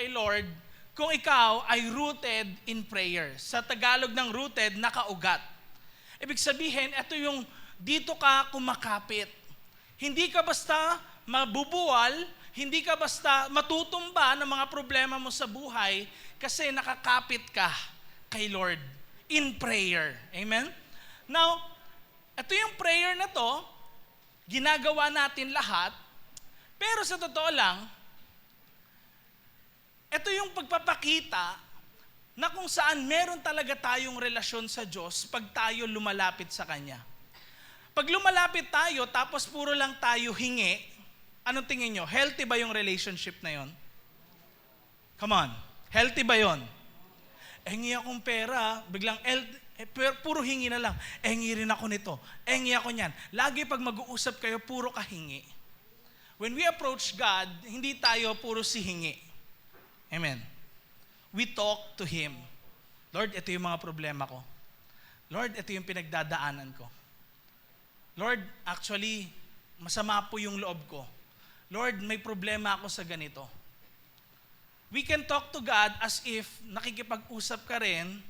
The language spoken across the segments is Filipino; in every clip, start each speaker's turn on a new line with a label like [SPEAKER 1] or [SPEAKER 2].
[SPEAKER 1] kay Lord kung ikaw ay rooted in prayer. Sa Tagalog ng rooted, nakaugat. Ibig sabihin, ito yung dito ka kumakapit. Hindi ka basta mabubuwal, hindi ka basta matutumba ng mga problema mo sa buhay kasi nakakapit ka kay Lord in prayer. Amen? Now, ito yung prayer na to, ginagawa natin lahat, pero sa totoo lang, ito yung pagpapakita na kung saan meron talaga tayong relasyon sa Diyos pag tayo lumalapit sa Kanya. Pag lumalapit tayo tapos puro lang tayo hingi, anong tingin nyo? Healthy ba yung relationship na yon? Come on. Healthy ba yon? Hingi akong pera, biglang puro hingi na lang. Hingi rin ako nito. Hingi ako niyan. Lagi pag mag-uusap kayo, puro kahingi. When we approach God, hindi tayo puro si hingi. Amen. We talk to Him. Lord, ito yung mga problema ko. Lord, ito yung pinagdadaanan ko. Lord, actually, masama po yung loob ko. Lord, may problema ako sa ganito. We can talk to God as if nakikipag-usap ka rin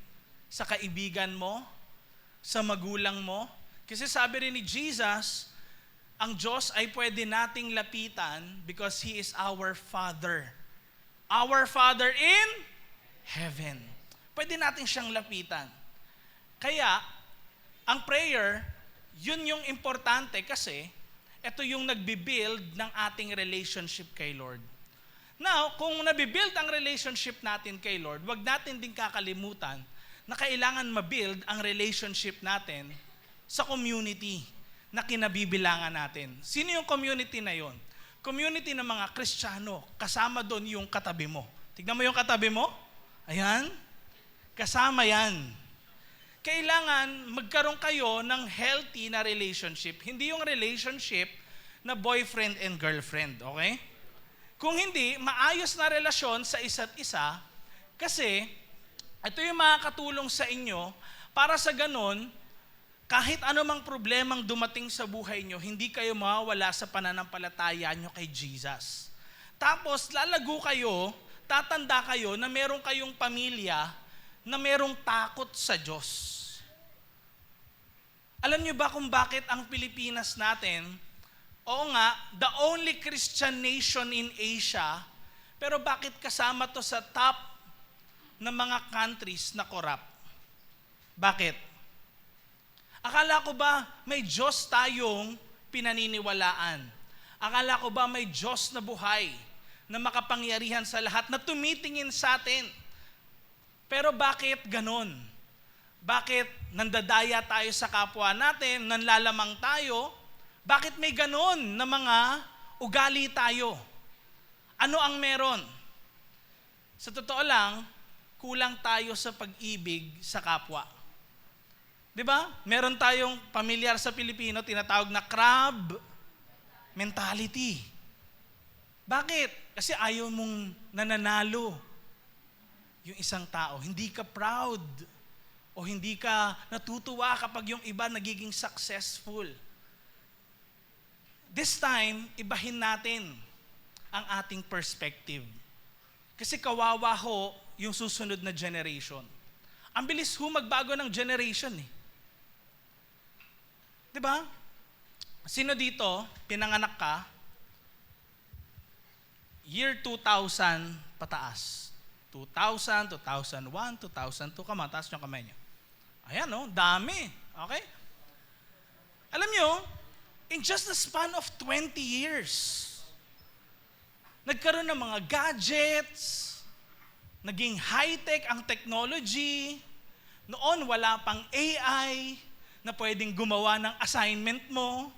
[SPEAKER 1] sa kaibigan mo, sa magulang mo. Kasi sabi rin ni Jesus, ang Diyos ay pwede nating lapitan because He is our Father. Our Father in heaven. Pwede natin siyang lapitan. Kaya, ang prayer, yun yung importante kasi ito yung nagbibuild ng ating relationship kay Lord. Now, kung nabibuild ang relationship natin kay Lord, wag natin din kakalimutan na kailangan mabuild ang relationship natin sa community na kinabibilangan natin. Sino yung community na yon? Community ng mga Kristiyano, kasama doon yung katabi mo. Tignan mo yung katabi mo. Ayan. Kasama yan. Kailangan magkaroon kayo ng healthy na relationship. Hindi yung relationship na boyfriend and girlfriend. Okay? Kung hindi, maayos na relasyon sa isa't isa kasi ito yung makakatulong sa inyo para sa ganun, kahit anumang problemang dumating sa buhay nyo, hindi kayo mawawala sa pananampalataya nyo kay Jesus. Tapos, lalago kayo, tatanda kayo na meron kayong pamilya na merong takot sa Diyos. Alam nyo ba kung bakit ang Pilipinas natin, oo nga, the only Christian nation in Asia, pero bakit kasama to sa top ng mga countries na corrupt? Bakit? Akala ko ba may Diyos tayong pinaniniwalaan? Akala ko ba may Diyos na buhay na makapangyarihan sa lahat na tumitingin sa atin? Pero bakit ganon? Bakit nandadaya tayo sa kapwa natin, nanlalamang tayo? Bakit may ganon na mga ugali tayo? Ano ang meron? Sa totoo lang, kulang tayo sa pag-ibig sa kapwa. Diba? Meron tayong pamilyar sa Pilipino, tinatawag na crab mentality. Bakit? Kasi ayaw mong nananalo yung isang tao. Hindi ka proud o hindi ka natutuwa kapag yung iba nagiging successful. This time, ibahin natin ang ating perspective. Kasi kawawa ho yung susunod na generation. Ang bilis ho magbago ng generation eh. Diba? Sino dito, pinanganak ka, year 2000 pataas. 2000, 2001, 2002, come on, taas yung kamay niyo. Ayan no, dami. Okay? Alam nyo, in just the span of 20 years, nagkaroon ng mga gadgets, naging high-tech ang technology, noon wala pang AI, na pwedeng gumawa ng assignment mo.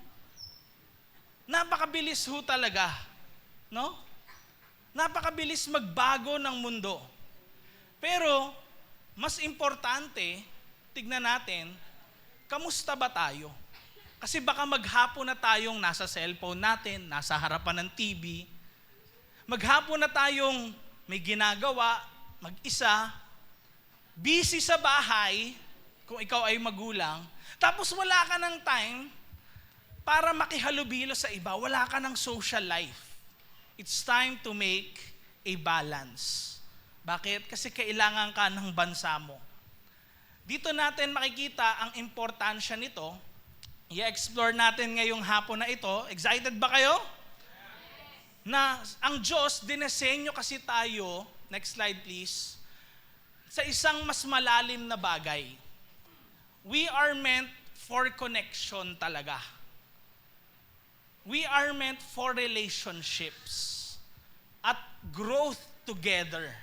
[SPEAKER 1] Napakabilis ho talaga. No? Napakabilis magbago ng mundo. Pero, mas importante, tignan natin, kamusta ba tayo? Kasi baka maghapon na tayong nasa cellphone natin, nasa harapan ng TV. Maghapon na tayong may ginagawa, mag-isa, busy sa bahay, kung ikaw ay magulang, tapos wala ka ng time para makihalubilo sa iba. Wala ka ng social life. It's time to make a balance. Bakit? Kasi kailangan ka ng bansa mo. Dito natin makikita ang importansya nito. I-explore natin ngayong hapon na ito. Excited ba kayo? Na ang Diyos, dinesenyo kasi tayo, next slide please, sa isang mas malalim na bagay. We are meant for connection talaga. We are meant for relationships at growth together.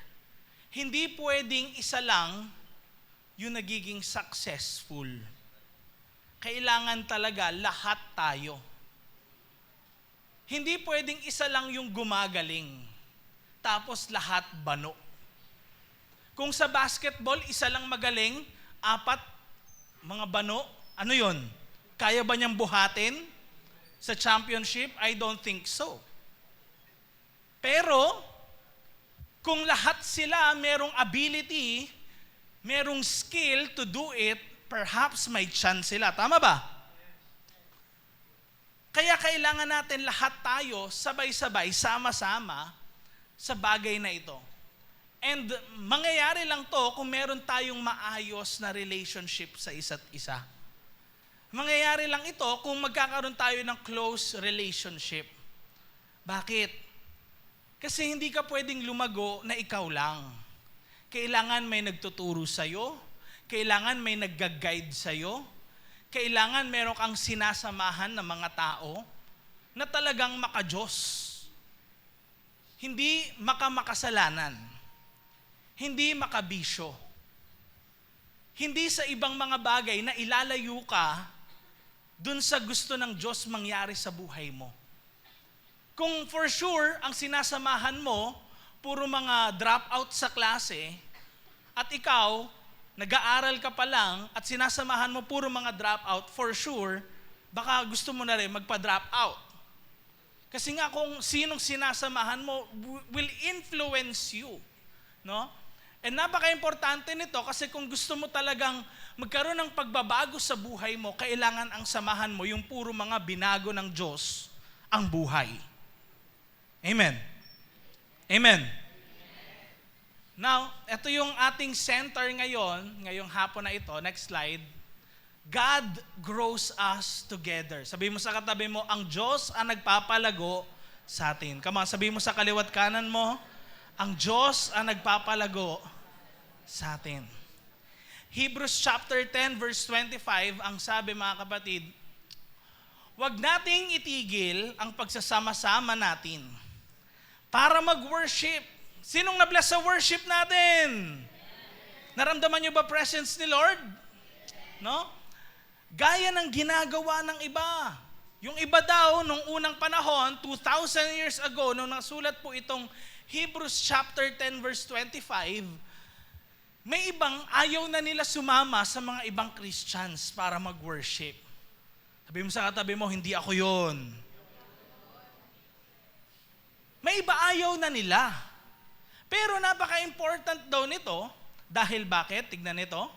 [SPEAKER 1] Hindi pwedeng isa lang yung nagiging successful. Kailangan talaga lahat tayo. Hindi pwedeng isa lang yung gumagaling, tapos lahat bano. Kung sa basketball, isa lang magaling, 4 mga bano, ano yon? Kaya ba niyang buhatin sa championship? I don't think so. Pero, kung lahat sila merong ability, merong skill to do it, perhaps may chance sila. Tama ba? Kaya kailangan natin lahat tayo sabay-sabay, sama-sama sa bagay na ito. And mangyayari lang to kung meron tayong maayos na relationship sa isa't isa. Mangyayari lang ito kung magkakaroon tayo ng close relationship. Bakit? Kasi hindi ka pwedeng lumago na ikaw lang. Kailangan may nagtuturo sa'yo. Kailangan may nagga-guide sa'yo. Kailangan meron kang sinasamahan ng mga tao na talagang maka-Diyos. Hindi makamakasalanan. Hindi makabisyo. Hindi sa ibang mga bagay na ilalayo ka dun sa gusto ng Diyos mangyari sa buhay mo. Kung for sure, ang sinasamahan mo, puro mga dropout sa klase, at ikaw, nag-aaral ka pa lang, at sinasamahan mo puro mga dropout, for sure, baka gusto mo na rin magpa-drop out. Kasi nga kung sinong sinasamahan mo will influence you. No? And napaka-importante nito kasi kung gusto mo talagang magkaroon ng pagbabago sa buhay mo, kailangan ang samahan mo yung puro mga binago ng Diyos ang buhay. Amen. Amen. Now, ito yung ating center ngayong hapon na ito. Next slide. God grows us together. Sabihin mo sa katabi mo, ang Diyos ang nagpapalago sa atin. Come on, sabihin mo sa kaliwat kanan mo, ang Diyos ang nagpapalago sa atin. Hebrews chapter 10 verse 25, ang sabi mga kapatid, huwag nating itigil ang pagsasama-sama natin para mag-worship. Sinong na-bless sa worship natin? Naramdaman niyo ba presence ni Lord? No? Gaya ng ginagawa ng iba. Yung iba daw, nung unang panahon, 2,000 years ago, nung nasulat po itong Hebrews chapter 10 verse 25, may ibang ayaw na nila sumama sa mga ibang Christians para mag-worship. Sabi mo sa katabi mo, hindi ako yon. May iba ayaw na nila. Pero napaka-important daw nito, dahil bakit? Tignan nito.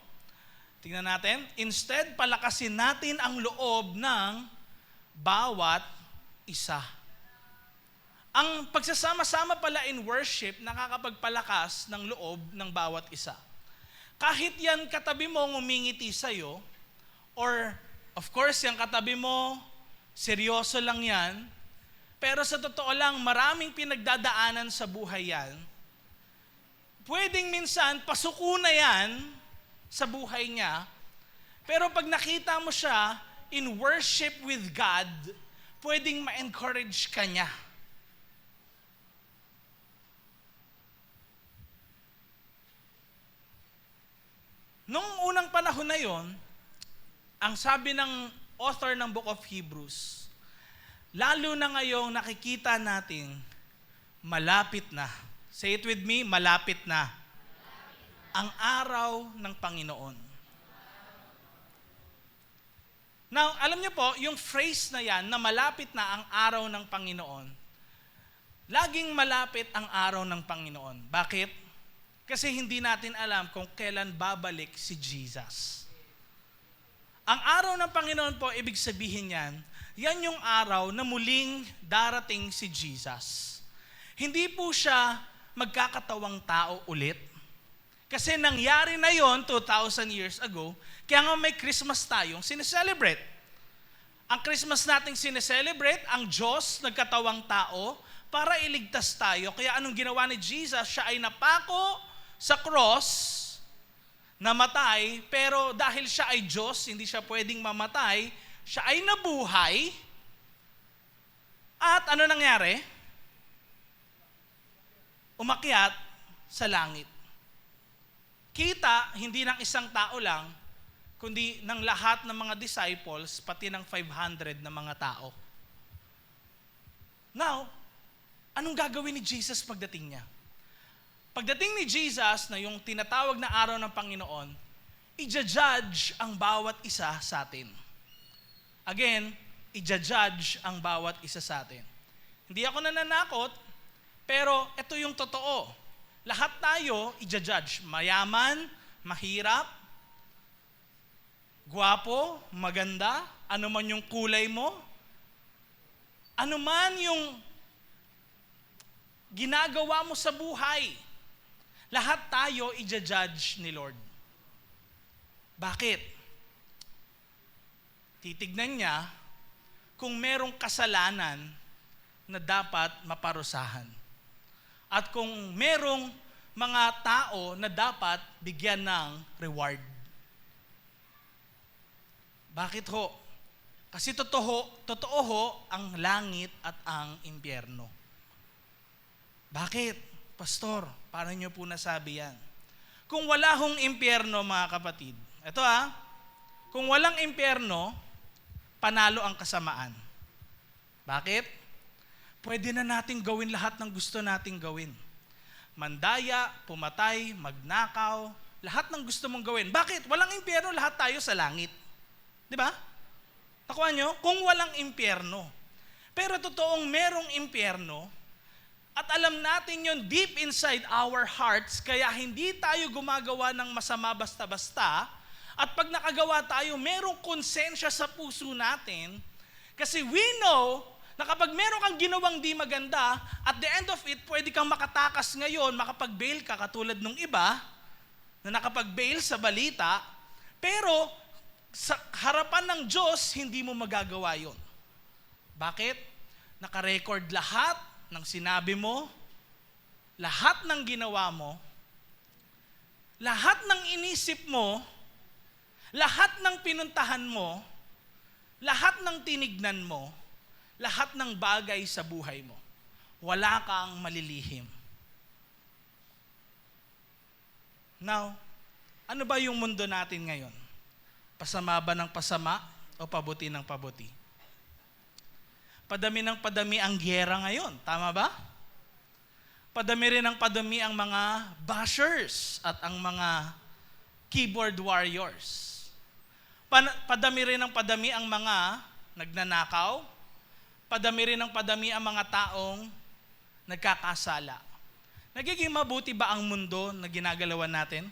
[SPEAKER 1] Tignan natin. Instead, palakasin natin ang loob ng bawat isa. Ang pagsasama-sama pala in worship, nakakapagpalakas ng loob ng bawat isa. Kahit yan katabi mo ngumingiti sa'yo, or of course, yung katabi mo, seryoso lang yan, pero sa totoo lang, maraming pinagdadaanan sa buhay yan. Pwedeng minsan, pasuko na yan sa buhay niya, pero pag nakita mo siya in worship with God, pwedeng ma-encourage ka niya. Noong unang panahon na yon, ang sabi ng author ng Book of Hebrews, lalo na ngayong nakikita natin, malapit na. Say it with me, malapit na. Ang araw ng Panginoon. Now, alam niyo po, yung phrase na yan, na malapit na ang araw ng Panginoon, laging malapit ang araw ng Panginoon. Bakit? Kasi hindi natin alam kung kailan babalik si Jesus. Ang araw ng Panginoon po, ibig sabihin yan yung araw na muling darating si Jesus. Hindi po siya magkakatawang tao ulit? Kasi nangyari na yon 2,000 years ago, kaya nga may Christmas tayong sineselebrate. Ang Christmas nating sineselebrate, ang Diyos nagkatawang tao para iligtas tayo. Kaya anong ginawa ni Jesus? Siya ay napako sa cross, namatay, pero dahil siya ay Diyos, hindi siya pwedeng mamatay, siya ay nabuhay. At ano nangyari? Umakyat sa langit. Kita, hindi ng isang tao lang, kundi ng lahat ng mga disciples, pati ng 500 na mga tao. Now, anong gagawin ni Jesus pagdating niya? Pagdating ni Jesus na yung tinatawag na araw ng Panginoon, i-judge ang bawat isa sa atin. Again, i-judge ang bawat isa sa atin. Hindi ako nananakot, pero ito yung totoo. Lahat tayo i-judge. Mayaman, mahirap, gwapo, maganda, ano man yung kulay mo, ano man yung ginagawa mo sa buhay, lahat tayo i-judge ni Lord. Bakit? Titignan niya kung merong kasalanan na dapat maparusahan. At kung merong mga tao na dapat bigyan ng reward. Bakit ho? Kasi totoo ho ang langit at ang impyerno. Bakit? Pastor, paano nyo po nasabi yan? Kung wala hong impyerno, mga kapatid, ito kung walang impyerno, panalo ang kasamaan. Bakit? Pwede na nating gawin lahat ng gusto nating gawin. Mandaya, pumatay, magnakaw, lahat ng gusto mong gawin. Bakit? Walang impyerno, lahat tayo sa langit. Di ba? Nakuha nyo? Kung walang impyerno. Pero totoong merong impyerno, at alam natin yun deep inside our hearts, kaya hindi tayo gumagawa ng masama basta-basta, at pag nakagawa tayo, merong konsensya sa puso natin, kasi we know na kapag meron kang ginawang di maganda, at the end of it, pwede kang makatakas ngayon, makapag-bail ka katulad nung iba, na nakapag-bail sa balita, pero sa harapan ng Diyos, hindi mo magagawa yon. Bakit? Nakarecord lahat ng sinabi mo, lahat ng ginawa mo, lahat ng inisip mo, lahat ng pinuntahan mo, lahat ng tinignan mo, lahat ng bagay sa buhay mo. Wala kang malilihim. Now, ano ba yung mundo natin ngayon? Pasama ba ng pasama o pabuti ng pabuti? Padami ng padami ang giyera ngayon. Tama ba? Padami rin ng padami ang mga bashers at ang mga keyboard warriors. Padami rin ng padami ang mga nagnanakaw. Padami rin ng padami ang mga taong nagkakasala. Nagiging mabuti ba ang mundo na ginagalawan natin?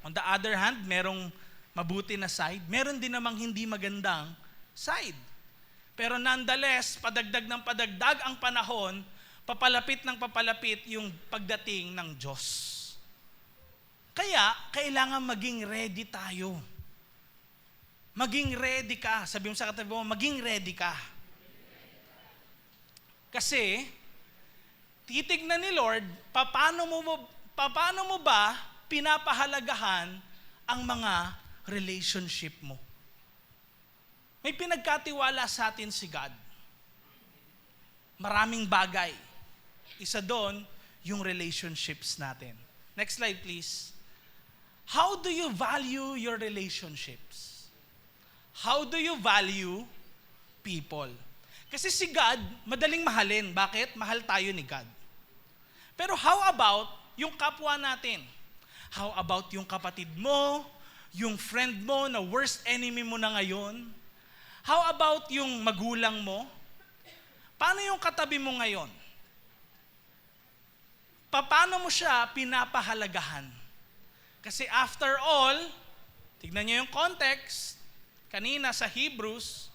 [SPEAKER 1] On the other hand, merong mabuti na side, meron din namang hindi magandang side. Pero nonetheless, padagdag ng padagdag ang panahon, papalapit ng papalapit yung pagdating ng Diyos. Kaya, kailangan maging ready tayo. Maging ready ka. Sabi mo sa katabi mo, maging ready ka. Kasi, titignan ni Lord, paano mo ba pinapahalagahan ang mga relationship mo? May pinagkatiwala sa atin si God. Maraming bagay. Isa doon, yung relationships natin. Next slide, please. How do you value your relationships? How do you value people? Kasi si God, madaling mahalin. Bakit? Mahal tayo ni God. Pero how about yung kapwa natin? How about yung kapatid mo, yung friend mo na worst enemy mo na ngayon? How about yung magulang mo? Paano yung katabi mo ngayon? Paano mo siya pinapahalagahan? Kasi after all, tignan niyo yung context, kanina sa Hebrews,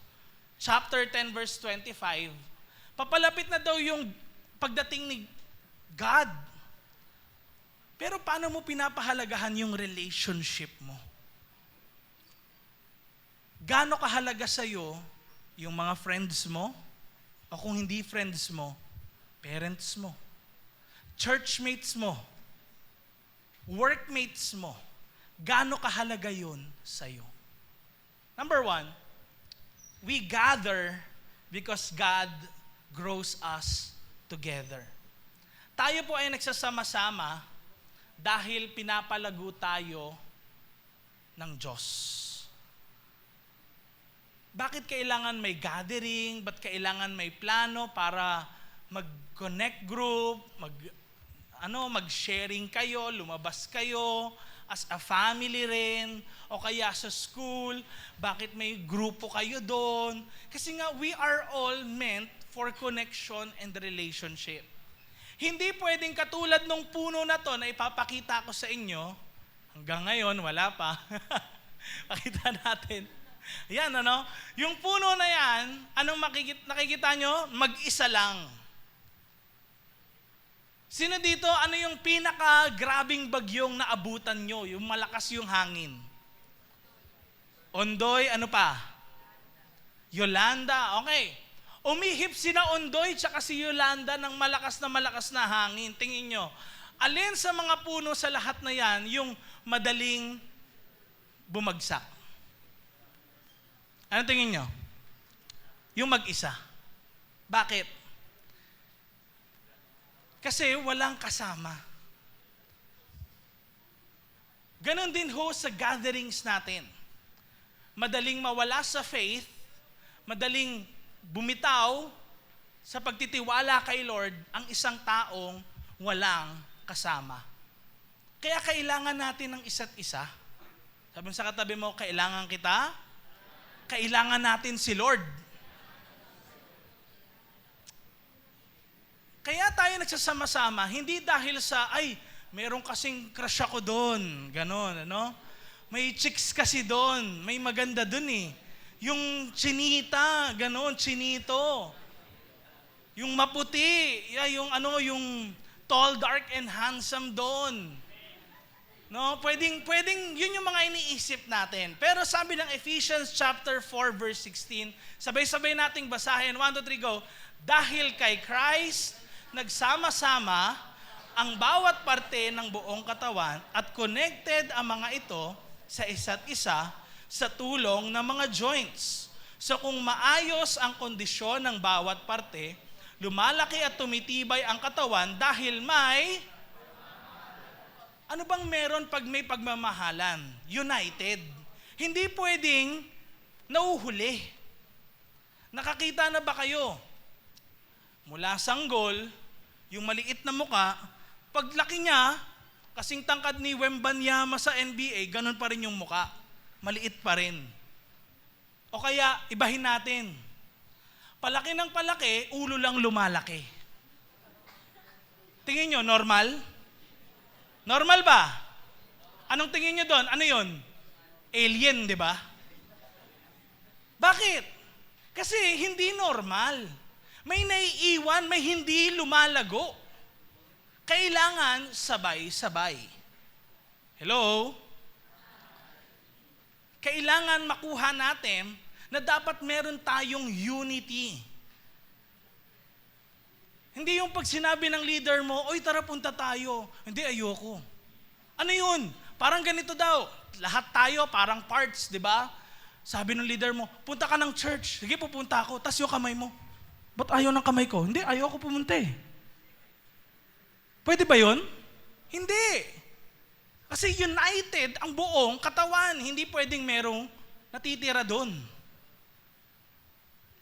[SPEAKER 1] chapter 10 verse 25, papalapit na daw yung pagdating ni God Pero paano mo pinapahalagahan yung relationship mo? Gaano kahalaga sa'yo yung mga friends mo? O kung hindi friends mo, parents mo, churchmates mo, workmates mo. Gaano kahalaga yun sa'yo? Number 1, we gather because God grows us together. Tayo po ay nagsasama-sama dahil pinapalago tayo ng Diyos. Bakit kailangan may gathering? Ba't kailangan may plano para mag-connect group, mag-sharing kayo, lumabas kayo, as a family rin, o kaya sa school, bakit may grupo kayo doon? Kasi nga, we are all meant for connection and relationship. Hindi pwedeng katulad nung puno na to na ipapakita ko sa inyo, hanggang ngayon, wala pa. Pakita natin. Yan, yung puno na yan, anong nakikita nyo? Mag-isa lang. Sino dito, ano yung pinaka-grabing bagyong naabutan nyo? Yung malakas yung hangin. Ondoy, ano pa? Yolanda, okay. Umihip sina Ondoy tsaka si Yolanda ng malakas na hangin. Tingin nyo, alin sa mga puno sa lahat na yan, yung madaling bumagsak? Ano tingin nyo? Yung mag-isa. Bakit? Kasi walang kasama. Ganon din ho sa gatherings natin. Madaling mawala sa faith, madaling bumitaw sa pagtitiwala kay Lord ang isang taong walang kasama. Kaya kailangan natin ng isa't isa. Sabi mo sa katabi mo, kailangan kita, kailangan natin si Lord. Kaya tayo nagsasama-sama, hindi dahil sa, meron kasing crush ako doon, ganon, May chicks kasi doon, may maganda doon eh. Yung chinita, ganon, chinito. Yung maputi, yung tall, dark, and handsome doon. Pwedeng yun yung mga iniisip natin. Pero sabi ng Ephesians chapter 4 verse 16, sabay-sabay nating basahin, 1, 2, 3, go. Dahil kay Christ, nagsama-sama ang bawat parte ng buong katawan at connected ang mga ito sa isa't isa sa tulong ng mga joints. So kung maayos ang kondisyon ng bawat parte, lumalaki at tumitibay ang katawan dahil may... Ano bang meron pag may pagmamahalan? United. Hindi pwedeng nauhuli. Nakakita na ba kayo? Mula sanggol, yung maliit na muka, paglaki niya, kasing tangkad ni Wembanyama sa NBA, ganun pa rin yung muka. Maliit pa rin. O kaya, ibahin natin. Palaki ng palaki, ulo lang lumalaki. Tingin nyo, normal? Normal ba? Anong tingin nyo doon? Ano yun? Alien, di ba? Bakit? Kasi hindi normal. May naiiwan, may hindi lumalago. Kailangan sabay-sabay. Hello? Kailangan makuha natin na dapat meron tayong unity. Hindi yung pag sinabi ng leader mo, oy tara punta tayo. Hindi, ayoko. Ano yun? Parang ganito daw. Lahat tayo parang parts, di ba? Sabi ng leader mo, punta ka ng church. Sige, pupunta ako. Tas yung kamay mo. Ba't ayaw ng kamay ko? Hindi, ayoko pumunta eh. Pwede ba yun? Hindi. Kasi united ang buong katawan. Hindi pwedeng merong natitira doon.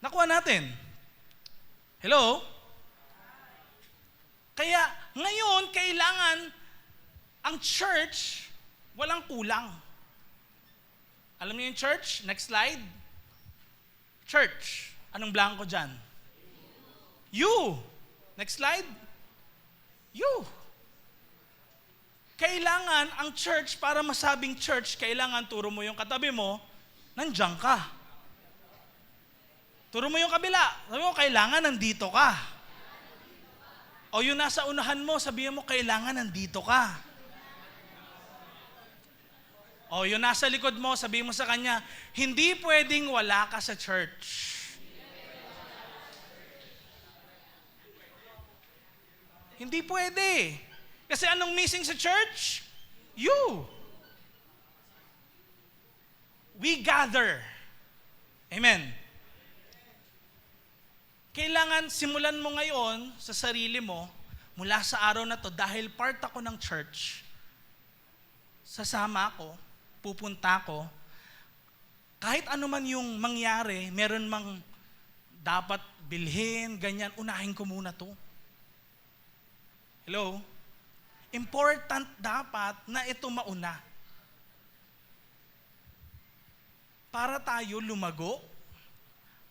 [SPEAKER 1] Nakuha natin. Hello? Kaya ngayon, kailangan ang church walang kulang. Alam niyo yung church? Next slide. Church. Anong blanco dyan? You. Next slide. You. Kailangan ang church, para masabing church, kailangan turo mo yung katabi mo, nandiyan ka. Turo mo yung kabila. Sabi mo, kailangan nandito ka. O yung nasa unahan mo, sabihin mo, kailangan nandito ka. O yun nasa likod mo, sabihin mo sa kanya, hindi pwedeng wala ka sa church. Hindi pwede. Kasi anong missing sa church? You. We gather. Amen. Kailangan simulan mo ngayon sa sarili mo, mula sa araw na to, dahil part ako ng church, sasama ako, pupunta ako, kahit ano man yung mangyari, meron mang dapat bilhin, ganyan, unahin ko muna to. Hello? Important dapat na ito mauna. Para tayo lumago,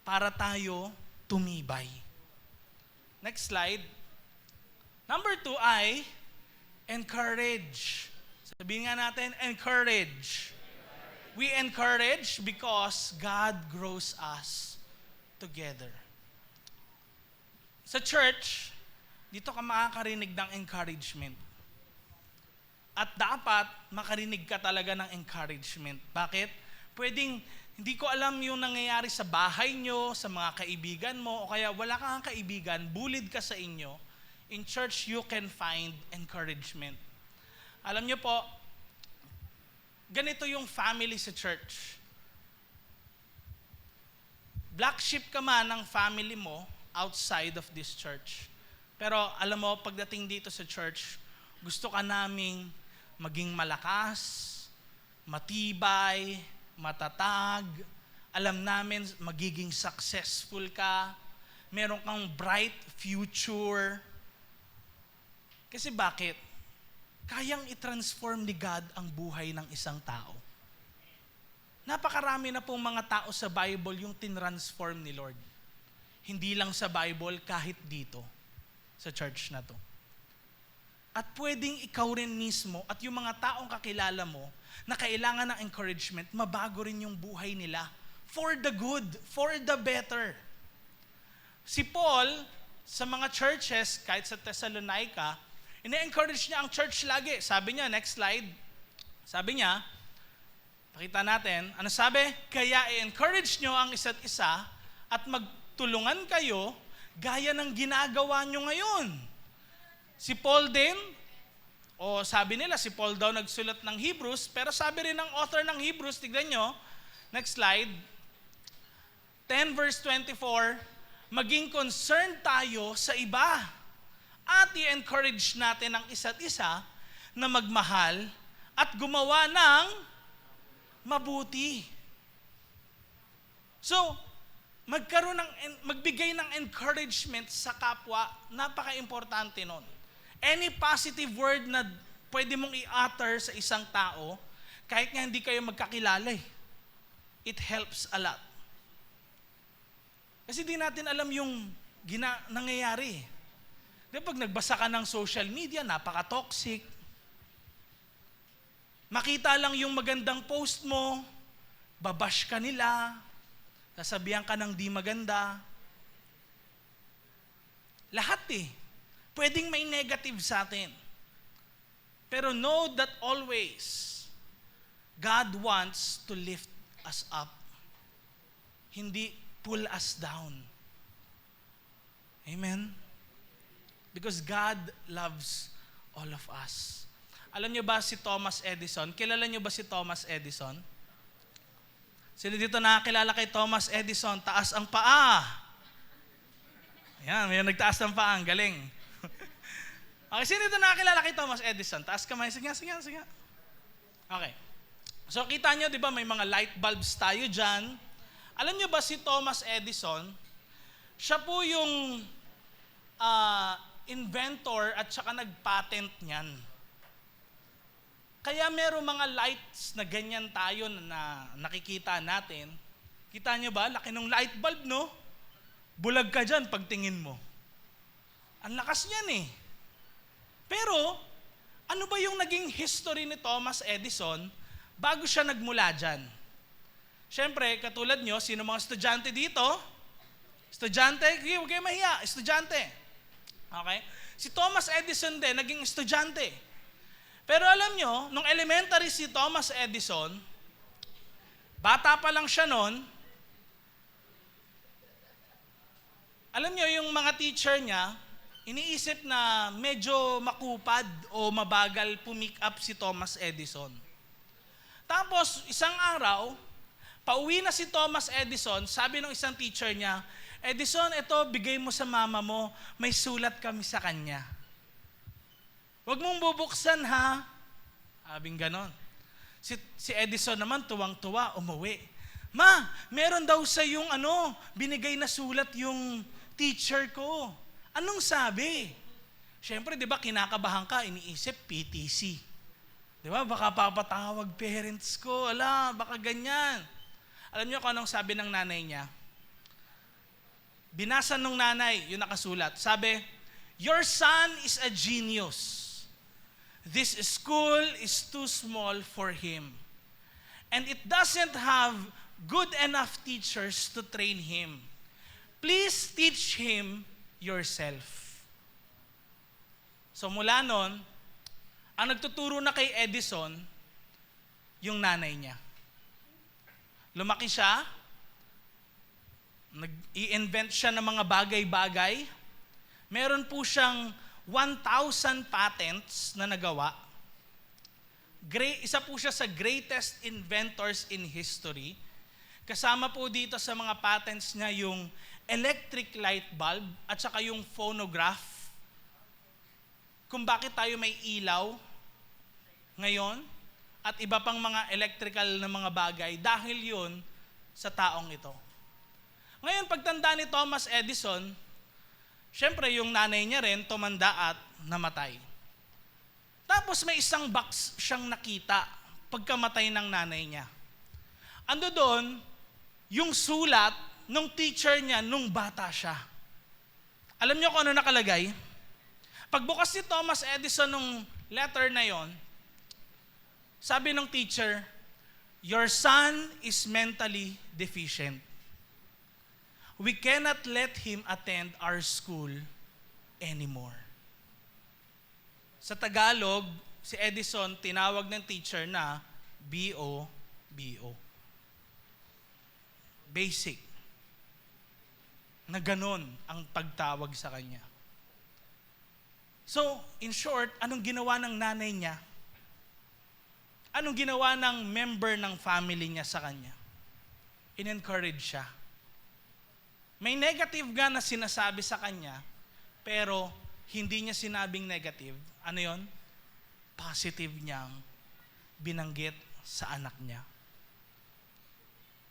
[SPEAKER 1] para tayo tumibay. Next slide. Number 2 ay encourage. Sabihin nga natin, encourage. We encourage because God grows us together. Sa church, dito ka makakarinig ng encouragement. At dapat makarinig ka talaga ng encouragement. Bakit? Pwedeng, hindi ko alam yung nangyayari sa bahay nyo, sa mga kaibigan mo, o kaya wala kang kaibigan, bullied ka sa inyo. In church, you can find encouragement. Alam nyo po, ganito yung family sa church. Black sheep ka man ng family mo outside of this church. Pero alam mo, pagdating dito sa church, gusto ka naming maging malakas, matibay, matatag. Alam namin magiging successful ka. Meron kang bright future. Kasi bakit? Kayang i-transform ni God ang buhay ng isang tao. Napakarami na pong mga tao sa Bible yung tinransform ni Lord. Hindi lang sa Bible, kahit dito, sa church na to. At pwedeng ikaw rin mismo at yung mga taong kakilala mo na kailangan ng encouragement, mabago rin yung buhay nila. For the good, for the better. Si Paul, sa mga churches, kahit sa Thessalonica, ina-encourage niya ang church lagi. Sabi niya, next slide, sabi niya, pakita natin, ano sabi? Kaya i-encourage nyo ang isa't isa at magtulungan kayo gaya ng ginagawa nyo ngayon. Si Paul din, o sabi nila, si Paul daw nagsulat ng Hebrews, pero sabi rin ng author ng Hebrews, tignan nyo, next slide, 10 verse 24, maging concerned tayo sa iba at i-encourage natin ang isa't isa na magmahal at gumawa ng mabuti. So, magbigay ng encouragement sa kapwa, napaka-importante nun. Any positive word na pwede mong i-utter sa isang tao, kahit nga hindi kayo magkakilala, it helps a lot. Kasi di natin alam yung nangyayari. Di pag nagbasa ka ng social media, napaka-toxic. Makita lang yung magandang post mo, babash ka nila, sasabihan ka ng di maganda. Lahat pwedeng may negative sa atin. Pero know that always, God wants to lift us up. Hindi pull us down. Amen? Because God loves all of us. Alam niyo ba si Thomas Edison? Kilala niyo ba si Thomas Edison? Sino dito nakakilala kay Thomas Edison? Taas ang paa. Ayan, may nagtaas ng paa. Ang galing. Okay, sino dito nakakilala kay Thomas Edison? Taas kamay. Sige. Okay. So, kita nyo, di ba, may mga light bulbs tayo dyan. Alam nyo ba si Thomas Edison, siya po yung inventor at saka nag-patent niyan. Kaya meron mga lights na ganyan tayo na nakikita natin. Kita nyo ba? Laki ng light bulb, no? Bulag ka dyan pagtingin mo. Ang lakas niyan Pero, ano ba yung naging history ni Thomas Edison bago siya nagmula dyan? Siyempre, katulad nyo, sino mga estudyante dito? Estudyante? Huwag kayo mahiya. Estudyante. Okay? Si Thomas Edison din, naging estudyante. Pero alam nyo, nung elementary si Thomas Edison, bata pa lang siya noon, alam nyo, yung mga teacher niya, iniisip na medyo makupad o mabagal pumick up si Thomas Edison. Tapos, isang araw, pauwi na si Thomas Edison, sabi ng isang teacher niya, Edison, ito, bigay mo sa mama mo, may sulat kami sa kanya. Huwag mong bubuksan ha. Sabing ganon. Si Edison naman, tuwang-tuwa, umuwi. Ma, meron daw sa yung binigay na sulat yung teacher ko. Anong sabi? Siyempre, di ba, kinakabahan ka, iniisip, PTC. Di ba, baka papatawag parents ko, baka ganyan. Alam niyo kung anong sabi ng nanay niya? Binasa nung nanay, yung nakasulat. Sabi, your son is a genius. This school is too small for him. And it doesn't have good enough teachers to train him. Please teach him yourself. So mula nun, ang nagtuturo na kay Edison, yung nanay niya. Lumaki siya, nag-i-invent siya ng mga bagay-bagay. Meron po siyang 1,000 patents na nagawa. Isa po siya sa greatest inventors in history. Kasama po dito sa mga patents niya yung electric light bulb at saka yung phonograph. Kung bakit tayo may ilaw ngayon at iba pang mga electrical na mga bagay dahil yun sa taong ito. Ngayon, pagtanda ni Thomas Edison, syempre yung nanay niya rin tumanda at namatay. Tapos may isang box siyang nakita pagkamatay ng nanay niya. Ando doon, yung sulat nung teacher niya nung bata siya. Alam niyo kung ano nakalagay? Pagbukas ni Thomas Edison nung letter na yon, sabi ng teacher, your son is mentally deficient. We cannot let him attend our school anymore. Sa Tagalog, si Edison tinawag ng teacher na BO. Basic. Na ganon ang pagtawag sa kanya. So, in short, anong ginawa ng nanay niya? Anong ginawa ng member ng family niya sa kanya? In-encourage siya. May negative nga na sinasabi sa kanya, pero hindi niya sinabing negative. Ano yon? Positive niyang binanggit sa anak niya.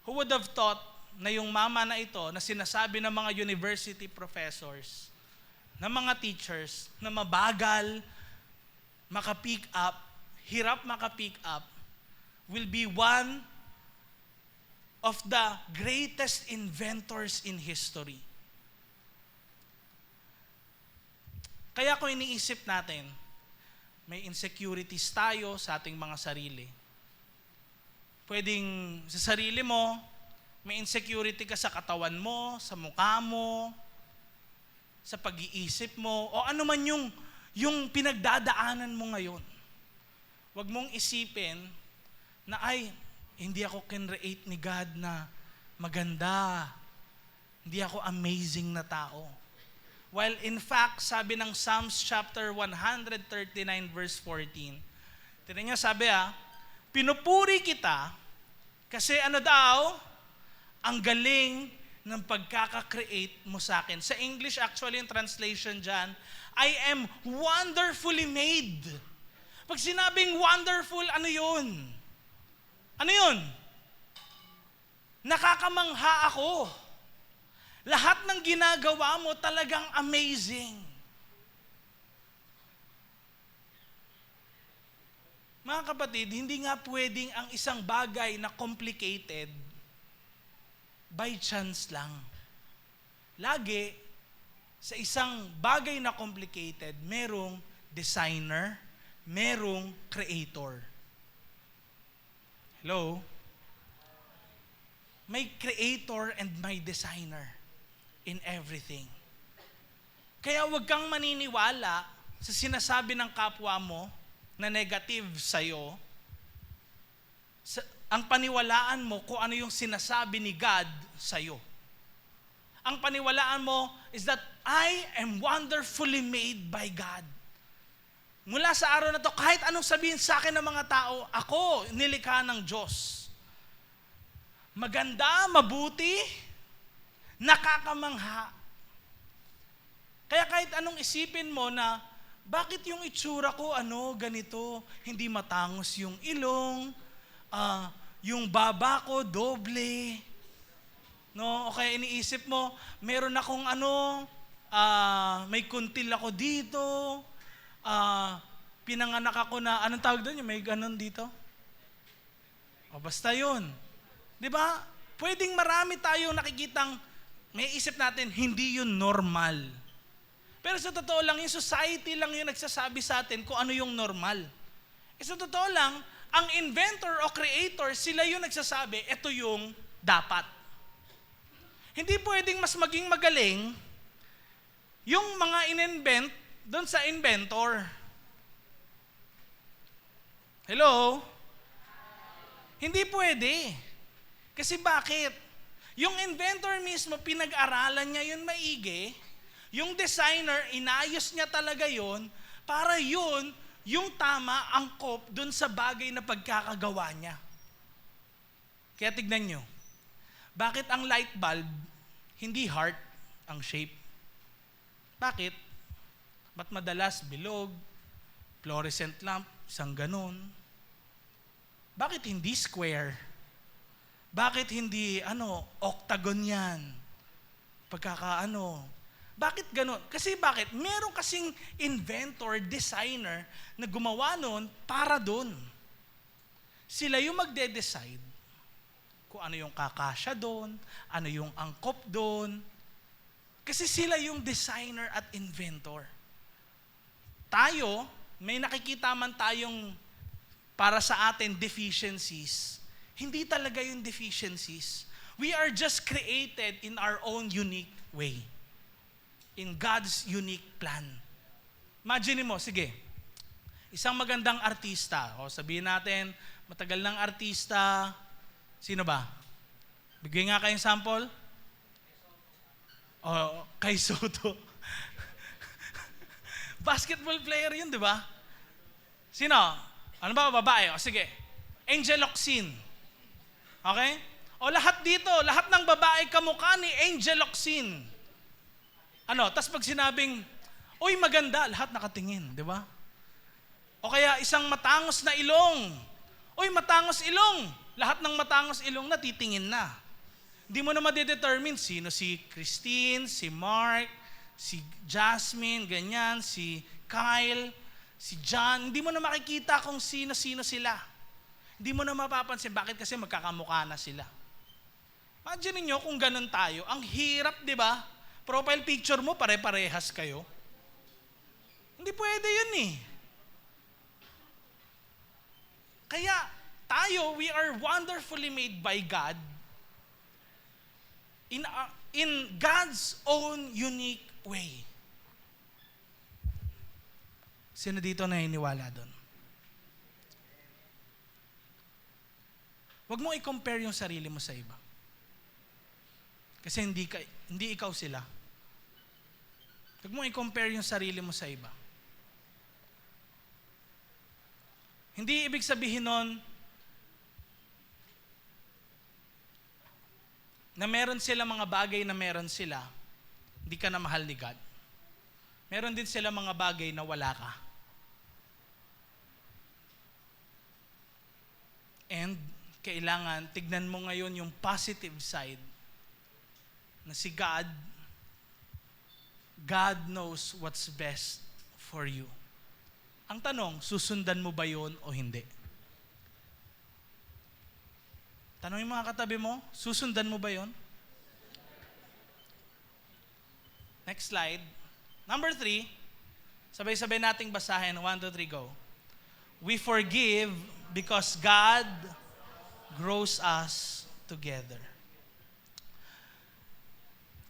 [SPEAKER 1] Who would have thought na yung mama na ito, na sinasabi ng mga university professors, ng mga teachers, na mabagal, maka-pick up, hirap maka-pick up, will be one of the greatest inventors in history. Kaya kung iniisip natin, may insecurities tayo sa ating mga sarili. Pwedeng sa sarili mo, may insecurity ka sa katawan mo, sa mukha mo, sa pag-iisip mo, o ano man yung pinagdadaanan mo ngayon. Huwag mong isipin na hindi ako kinreate ni God na maganda. Hindi ako amazing na tao. While in fact, sabi ng Psalms chapter 139 verse 14, tignan niyo, sabi pinupuri kita kasi ano daw? Ang galing ng pagkaka-create mo sa akin. Sa English, actually, yung translation dyan, I am wonderfully made. Pag sinabing wonderful, ano yun? Ano yun? Nakakamangha ako. Lahat ng ginagawa mo talagang amazing. Mga kapatid, hindi nga pwedeng ang isang bagay na complicated by chance lang. Lagi, sa isang bagay na complicated, merong designer, merong creator. Hello? May creator and may designer in everything. Kaya huwag kang maniniwala sa sinasabi ng kapwa mo na negative sa'yo, ang paniwalaan mo kung ano yung sinasabi ni God sa'yo. Ang paniwalaan mo is that I am wonderfully made by God. Mula sa araw na to, kahit anong sabihin sa akin ng mga tao, ako nilikha ng Diyos. Maganda, mabuti, nakakamangha. Kaya kahit anong isipin mo na, bakit yung itsura ko, ganito, hindi matangos yung ilong, yung baba ko, doble. No? O kaya iniisip mo, meron akong may kuntil ako dito, pinanganak ako na, anong tawag doon? May ganon dito? O basta yun. Di ba? Pwedeng marami tayong nakikitang, may isip natin, hindi yun normal. Pero sa totoo lang, yung society lang yung nagsasabi sa atin kung ano yung normal. Sa totoo lang, ang inventor o creator, sila yung nagsasabi, ito yung dapat. Hindi pwedeng mas maging magaling yung mga in-invent doon sa inventor. Hello? Hindi pwede. Kasi bakit? Yung inventor mismo, pinag-aralan niya yun maigi. Yung designer, inayos niya talaga yun para yun, yung tama, angkop doon sa bagay na pagkakagawa niya. Kaya tignan nyo, bakit ang light bulb, hindi heart ang shape? Bakit? Ba't madalas bilog, fluorescent lamp, isang ganun? Bakit hindi square? Bakit hindi, octagon yan? Bakit ganun? Kasi bakit? Meron kasing inventor, designer na gumawa nun para dun. Sila yung magde-decide kung ano yung kakasya dun, ano yung angkop dun. Kasi sila yung designer at inventor. Tayo, may nakikita man tayong para sa atin deficiencies. Hindi talaga yung deficiencies. We are just created in our own unique way. In God's unique plan. Imagine mo, sige, isang magandang artista. O sabihin natin, matagal ng artista. Sino ba? Bigyan nga kayong sample. O, kay Soto. Basketball player yun, di ba? Sino? Ano ba, babae? O sige, Angel Locsin. Okay? O lahat dito, lahat ng babae kamukha ni Angel Locsin. Tapos pag sinabing, uy, maganda, lahat nakatingin, di ba? O kaya isang matangos na ilong. Uy, matangos ilong. Lahat ng matangos ilong na titingin na. Hindi mo na ma-determine sino si Christine, si Mark, si Jasmine, ganyan, si Kyle, si John. Hindi mo na makikita kung sino-sino sila. Hindi mo na mapapansin. Bakit? Kasi magkakamukha na sila. Imagine niyo kung ganun tayo. Ang hirap, di ba? Profile picture mo, pare-parehas kayo. Hindi pwede yun eh. Kaya tayo, we are wonderfully made by God in God's own unique way. Sino dito naniniwala doon? Huwag mong i-compare yung sarili mo sa iba. Kasi hindi ikaw sila. Huwag mong i-compare yung sarili mo sa iba. Hindi ibig sabihin nun na meron sila mga bagay na meron sila, hindi ka na mahal ni God. Meron din sila mga bagay na wala ka. And kailangan tignan mo ngayon yung positive side na si God knows what's best for you. Ang tanong, susundan mo ba yun o hindi? Tanongin mga katabi mo, susundan mo ba yun? Next slide. Number 3, sabay-sabay nating basahin. 1, 2, 3, go. We forgive because God grows us together.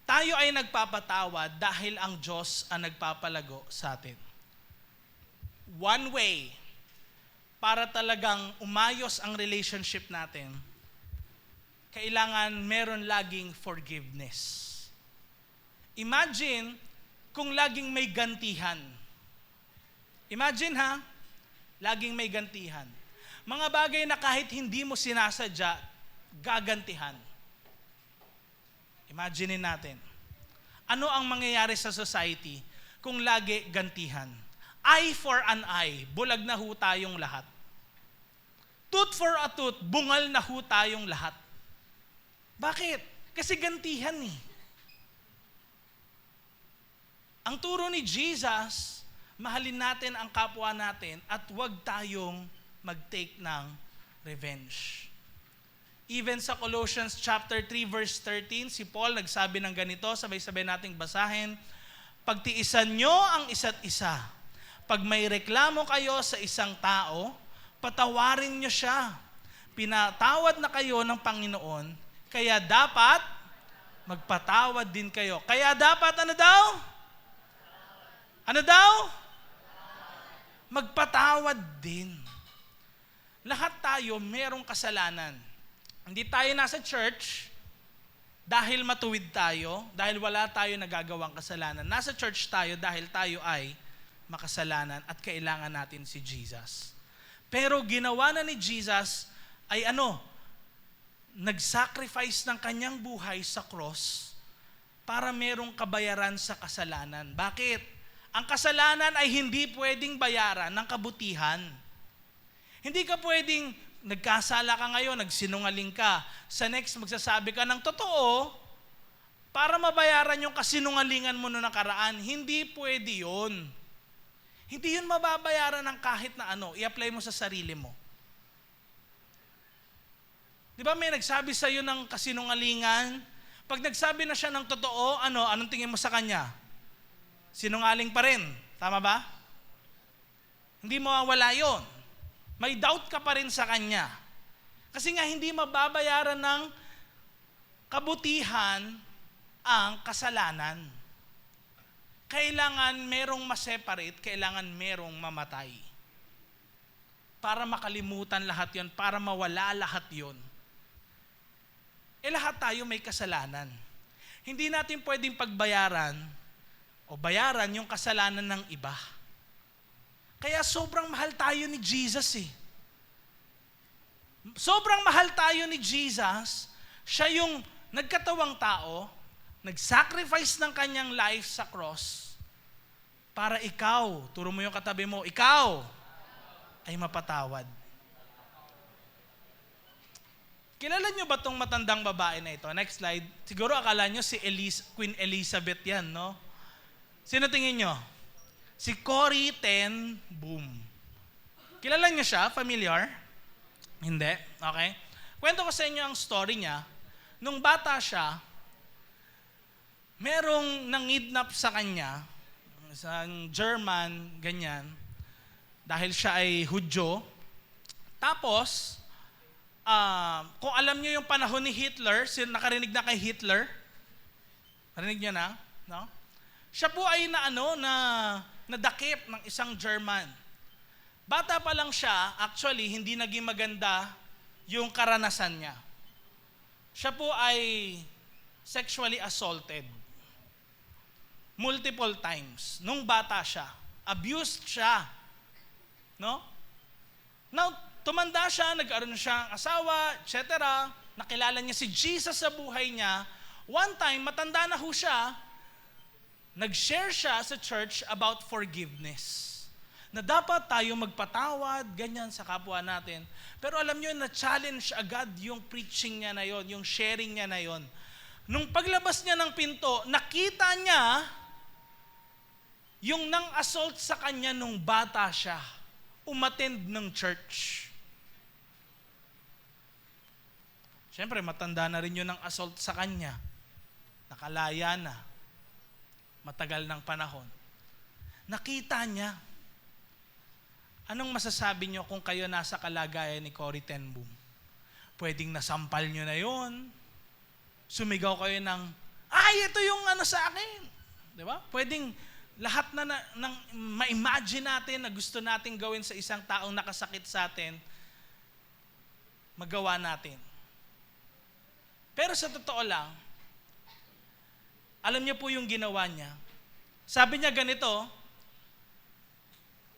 [SPEAKER 1] Tayo ay nagpapatawad dahil ang Diyos ang nagpapalago sa atin. One way para talagang umayos ang relationship natin, kailangan meron laging forgiveness. Imagine kung laging may gantihan. Imagine laging may gantihan. Mga bagay na kahit hindi mo sinasadya, gagantihan. Imagine natin. Ano ang mangyayari sa society kung lagi gantihan? Eye for an eye, bulag na ho tayong lahat. Tooth for a tooth, bungal na ho tayong lahat. Bakit? Kasi gantihan Ang turo ni Jesus, mahalin natin ang kapwa natin at huwag tayong mag-take ng revenge. Even sa Colossians chapter 3 verse 13, si Paul nagsabi ng ganito, sabay-sabay nating basahin, pagtiisan nyo ang isa't isa. Pag may reklamo kayo sa isang tao, patawarin nyo siya. Pinatawad na kayo ng Panginoon, kaya dapat magpatawad din kayo. Kaya dapat ano daw? Ano daw? Magpatawad din. Lahat tayo merong kasalanan. Hindi tayo nasa church dahil matuwid tayo, dahil wala tayo nagagawang kasalanan. Nasa church tayo dahil tayo ay makasalanan at kailangan natin si Jesus. Pero ginawa na ni Jesus ay nag-sacrifice ng kanyang buhay sa cross para merong kabayaran sa kasalanan. Bakit? Ang kasalanan ay hindi pwedeng bayaran ng kabutihan. Hindi ka pwedeng nagkasala ka ngayon, nagsinungaling ka. Sa next, magsasabi ka ng totoo para mabayaran yung kasinungalingan mo noong nakaraan. Hindi pwede yun. Hindi yun mababayaran ng kahit na i-apply mo sa sarili mo. Di ba may nagsabi sa iyo ng kasinungalingan? Pag nagsabi na siya ng totoo, anong tingin mo sa kanya? Sinungaling pa rin. Tama ba? Hindi mawawala yun. May doubt ka pa rin sa kanya. Kasi nga hindi mababayaran ng kabutihan ang kasalanan. Kailangan merong ma-separate, kailangan merong mamatay. Para makalimutan lahat yon, para mawala lahat yon. Lahat tayo may kasalanan. Hindi natin pwedeng pagbayaran o bayaran yung kasalanan ng iba. Kaya sobrang mahal tayo ni Jesus Sobrang mahal tayo ni Jesus. Siya yung nagkatawang tao, nag-sacrifice ng kanyang life sa cross para ikaw, turo mo yung katabi mo, ikaw ay mapatawad. Kilala nyo ba tong matandang babae na ito? Next slide. Siguro akala nyo si Queen Elizabeth yan, no? Sino tingin nyo? Si Corrie ten Boom. Kilala nyo siya? Familiar? Hindi? Okay. Kwento ko sa inyo ang story niya. Nung bata siya, merong nangidnap sa kanya, isang German, ganyan, dahil siya ay Hudyo. Tapos, kung alam niyo yung panahon ni Hitler, nakarinig na kay Hitler? Narinig niyo na? No? Siya po ay nadakip ng isang German. Bata pa lang siya, actually, hindi naging maganda yung karanasan niya. Siya po ay sexually assaulted. Multiple times. Nung bata siya. Abused siya. No? Now, tumanda siya, nagkaroon siya ng asawa, etc. Nakilala niya si Jesus sa buhay niya. One time, matanda na ho siya, nag-share siya sa church about forgiveness. Na dapat tayo magpatawad, ganyan sa kapwa natin. Pero alam niyo, na-challenge agad yung preaching niya na yon, yung sharing niya na yon. Nung paglabas niya ng pinto, nakita niya yung nang-assault sa kanya nung bata siya. Umattend ng church. Siyempre, matanda na rin yun ang assault sa kanya. Nakalaya na. Matagal ng panahon. Nakita niya. Anong masasabi niyo kung kayo nasa kalagayan ni Corrie ten Boom? Pwedeng nasampal niyo na yon. Sumigaw kayo ng, ito yung sa akin. Di ba? Pwedeng lahat ng ma-imagine natin na gusto nating gawin sa isang taong nakasakit sa atin, magawa natin. Pero sa totoo lang, alam niyo po yung ginawa niya. Sabi niya ganito,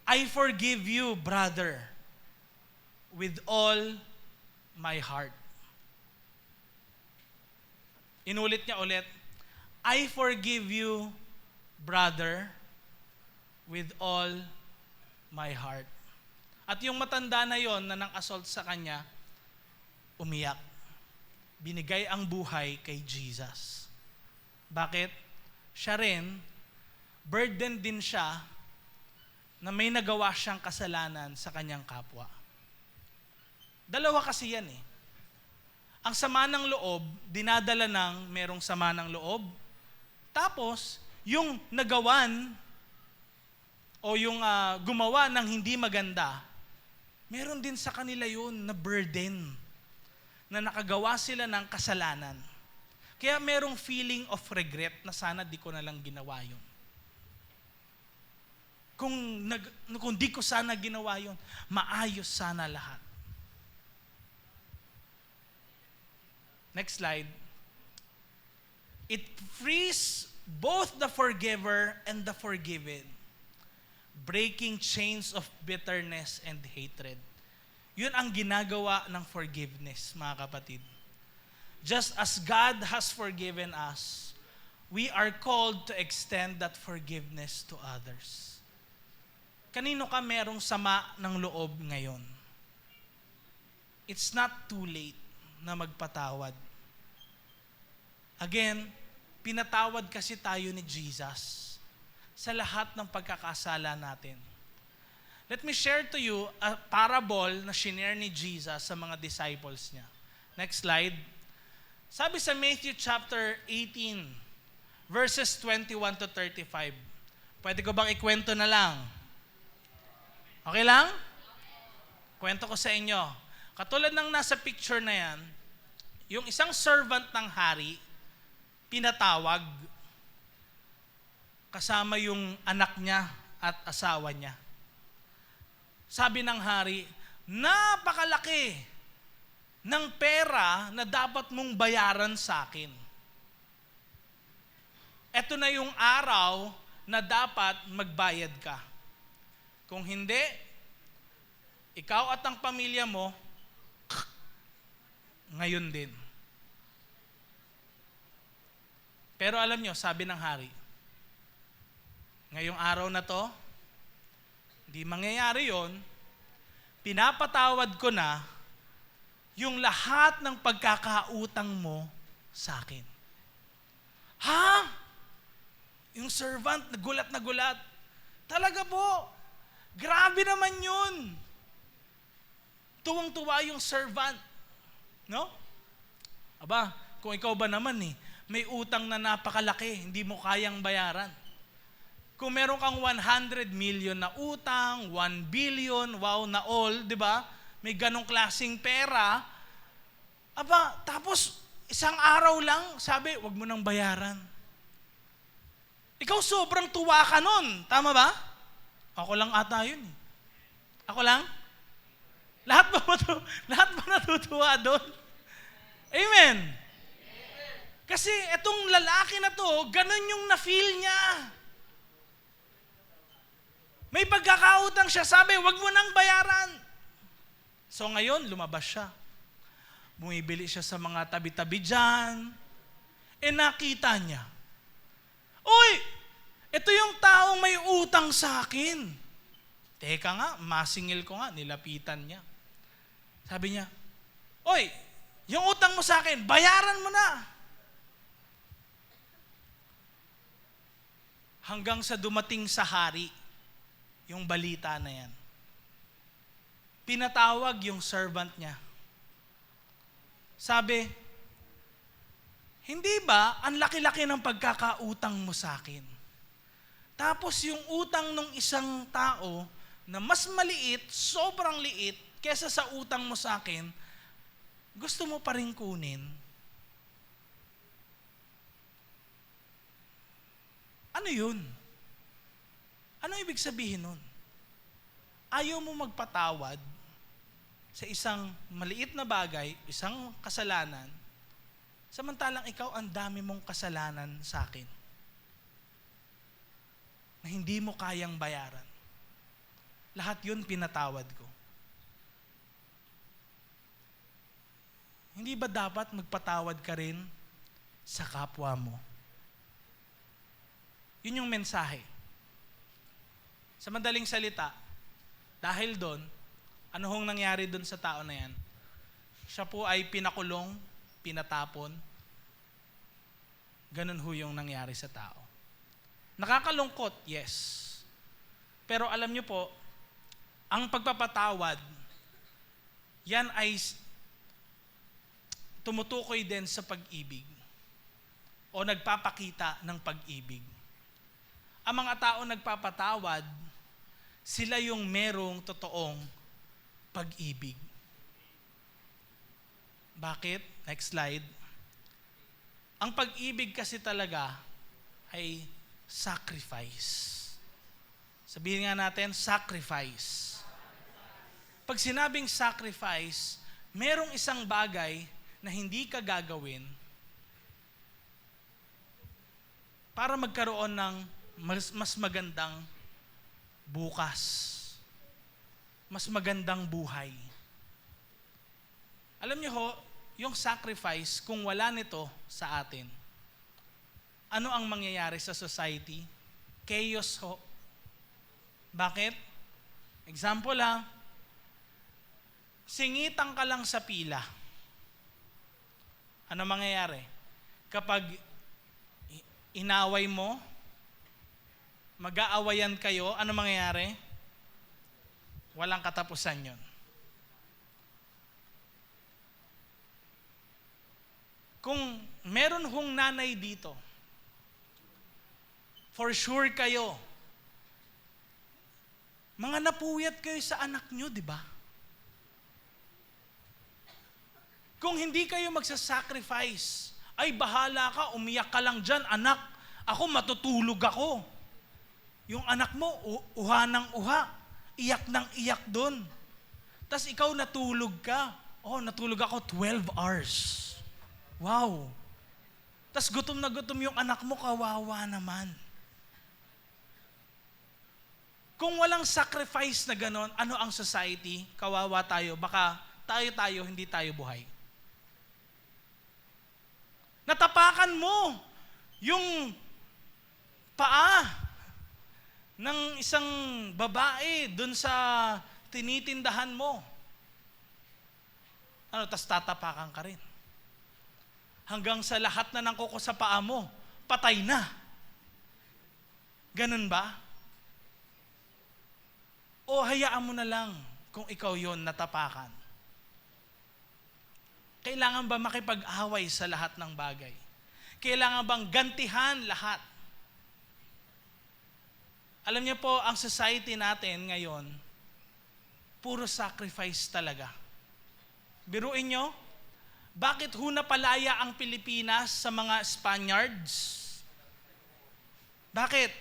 [SPEAKER 1] I forgive you, brother, with all my heart. Inulit niya ulit, I forgive you, brother, with all my heart. At yung matanda na yon na nang-assault sa kanya, umiyak. Binigay ang buhay kay Jesus. Bakit? Siya rin, burden din siya na may nagawa siyang kasalanan sa kanyang kapwa. Dalawa kasi yan eh. Ang sama ng loob, dinadala ng merong sama ng loob. Tapos, yung nagawan o yung gumawa ng hindi maganda, meron din sa kanila yun na burden na nakagawa sila ng kasalanan. Kaya merong feeling of regret na sana di ko na lang ginawa yun. Kung di ko sana ginawa yun, maayos sana lahat. Next slide. It frees both the forgiver and the forgiven, breaking chains of bitterness and hatred. Yun ang ginagawa ng forgiveness, mga kapatid. Just as God has forgiven us, we are called to extend that forgiveness to others. Kanino ka merong sama ng loob ngayon? It's not too late na magpatawad. Again, pinatawad kasi tayo ni Jesus sa lahat ng pagkakasala natin. Let me share to you a parable na shinare ni Jesus sa mga disciples niya. Next slide. Sabi sa Matthew chapter 18, verses 21 to 35. Pwede ko bang ikwento na lang? Okay lang? Kwento ko sa inyo. Katulad ng nasa picture na yan, yung isang servant ng hari, pinatawag kasama yung anak niya at asawa niya. Sabi ng hari, napakalaki ng pera na dapat mong bayaran sa akin. Ito na yung araw na dapat magbayad ka. Kung hindi, ikaw at ang pamilya mo, ngayon din. Pero alam nyo, sabi ng hari, ngayong araw na to, hindi mangyayari yon, pinapatawad ko na yung lahat ng pagkakautang mo sa akin. Ha? Yung servant, nagulat na gulat. Talaga po, grabe naman yun. Tuwang-tuwa yung servant. No? Aba, kung ikaw ba naman may utang na napakalaki, hindi mo kayang bayaran. Kung meron kang 100 million na utang, 1 billion, wow na all, di ba? May ganong klaseng pera. Aba, tapos isang araw lang, sabi, wag mo nang bayaran. Ikaw sobrang tuwa ka nun. Tama ba? Ako lang ata yun. Ako lang? Lahat ba natutuwa doon? Amen. Kasi etong lalaki na to, ganun yung na-feel niya. May pagkakautang siya, sabi, wag mo nang bayaran. So ngayon, lumabas siya. Bumibili siya sa mga tabi-tabi dyan. Nakita niya, uy, ito yung taong may utang sa akin. Teka nga, masingil ko nga, nilapitan niya. Sabi niya, uy, yung utang mo sa akin, bayaran mo na. Hanggang sa dumating sa hari, yung balita na yan. Pinatawag yung servant niya. Sabi, hindi ba ang laki-laki ng pagkakautang mo sa akin? Tapos yung utang ng isang tao na mas maliit, sobrang liit, kesa sa utang mo sa akin, gusto mo pa rin kunin? Ano yun? Ano ibig sabihin nun? Ayaw mo magpatawad sa isang maliit na bagay, isang kasalanan, samantalang ikaw ang dami mong kasalanan sa akin na hindi mo kayang bayaran. Lahat yun pinatawad ko. Hindi ba dapat magpatawad ka rin sa kapwa mo? Yun yung mensahe. Sa madaling salita, dahil doon, ano hong nangyari doon sa tao na yan? Siya po ay pinakulong, pinatapon. Ganun ho yung nangyari sa tao. Nakakalungkot, yes. Pero alam niyo po, ang pagpapatawad, yan ay tumutukoy din sa pag-ibig o nagpapakita ng pag-ibig. Ang mga tao nagpapatawad, sila yung merong totoong pag-ibig. Bakit? Next slide. Ang pag-ibig kasi talaga ay sacrifice. Sabihin nga natin, sacrifice. Pag sinabing sacrifice, merong isang bagay na hindi ka gagawin para magkaroon ng mas magandang bukas. Mas magandang buhay. Alam niyo ho, yung sacrifice, kung wala nito sa atin, ano ang mangyayari sa society? Chaos ho. Bakit? Example ha, singitan ka lang sa pila. Ano mangyayari? Kapag inaway mo, mag-aawayan kayo, ano mangyayari? Walang katapusan yun. Kung meron hong nanay dito, for sure kayo, mga napuyat kayo sa anak nyo, di ba? Kung hindi kayo magsasacrifice, ay bahala ka, umiyak ka lang dyan, anak, ako matutulog ako. Yung anak mo, uha ng uha, iyak ng iyak doon. Tapos ikaw natulog ka. Oh, natulog ako 12 hours. Wow. Tapos gutom na gutom yung anak mo, kawawa naman. Kung walang sacrifice na ganon, ano ang society? Kawawa tayo. Baka tayo, hindi tayo buhay. Natapakan mo yung paa ng isang babae dun sa tinitindahan mo. Tas tatapakan ka rin. Hanggang sa lahat na ng kuko sa paa mo, patay na. Ganun ba? O hayaan mo na lang kung ikaw yon natapakan. Kailangan ba makipag-away sa lahat ng bagay? Kailangan bang gantihan lahat? Alam niyo po, ang society natin ngayon, puro sacrifice talaga. Biruin nyo, bakit ho napalaya ang Pilipinas sa mga Spaniards? Bakit?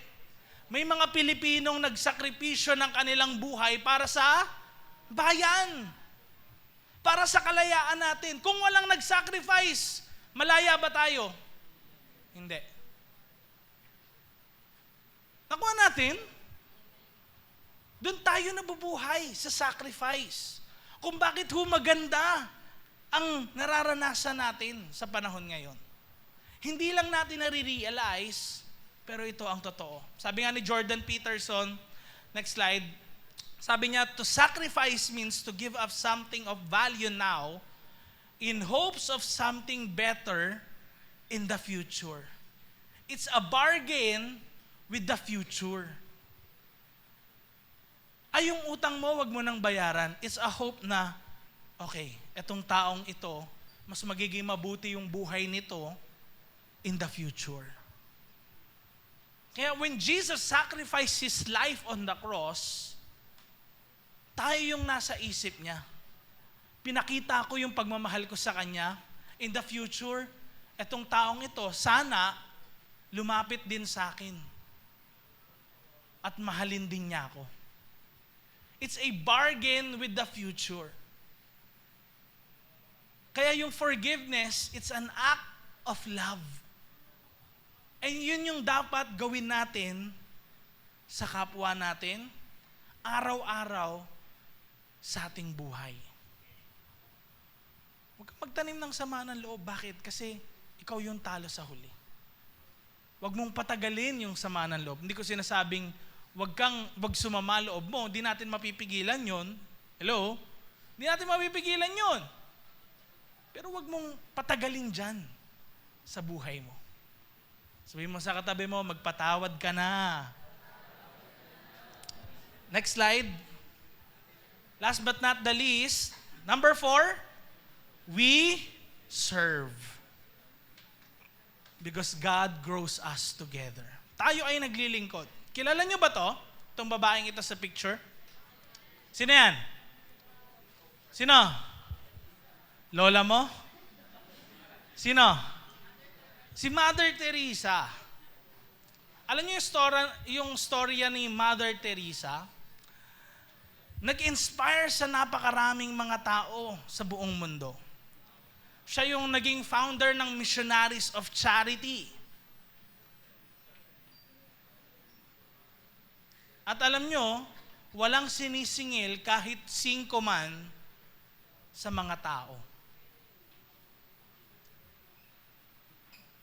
[SPEAKER 1] May mga Pilipinong nagsakripisyo ng kanilang buhay para sa bayan. Para sa kalayaan natin. Kung walang nag-sacrifice, malaya ba tayo? Hindi. Nakuha natin, doon tayo nabubuhay sa sacrifice. Kung bakit ho maganda ang nararanasan natin sa panahon ngayon. Hindi lang natin nare-realize, pero ito ang totoo. Sabi nga ni Jordan Peterson, next slide, sabi niya, to sacrifice means to give up something of value now in hopes of something better in the future. It's a bargain with the future. Ay, yung utang mo, wag mo nang bayaran. It's a hope na, okay, etong taong ito, mas magiging mabuti yung buhay nito in the future. Kaya when Jesus sacrificed His life on the cross, tayo yung nasa isip niya. Pinakita ko yung pagmamahal ko sa Kanya. In the future, etong taong ito, sana lumapit din sa akin. at mahalin din niya ako. It's a bargain with the future. Kaya yung forgiveness, it's an act of love. And yun yung dapat gawin natin sa kapwa natin, araw-araw sa ating buhay. Huwag kang magtanim ng sama ng loob. Bakit? Kasi ikaw yung talo sa huli. Huwag mong patagalin yung sama ng loob. Hindi ko sinasabing wag sumama loob mo. Hindi natin mapipigilan yon. Hello? Hindi natin mapipigilan yon. Pero wag mong patagalin dyan sa buhay mo. Sabihin mo sa katabi mo, magpatawad ka na. Next slide. Last but not the least, number 4, we serve. Because God grows us together. Tayo ay naglilingkod. Kilala niyo ba to? Itong babaeng ito sa picture? Sino yan? Sino? Lola mo? Sino? Si Mother Teresa. Alam niyo yung storya ni Mother Teresa? Nag-inspire sa napakaraming mga tao sa buong mundo. Siya yung naging founder ng Missionaries of Charity. At alam nyo, walang sinisingil kahit 5 man sa mga tao.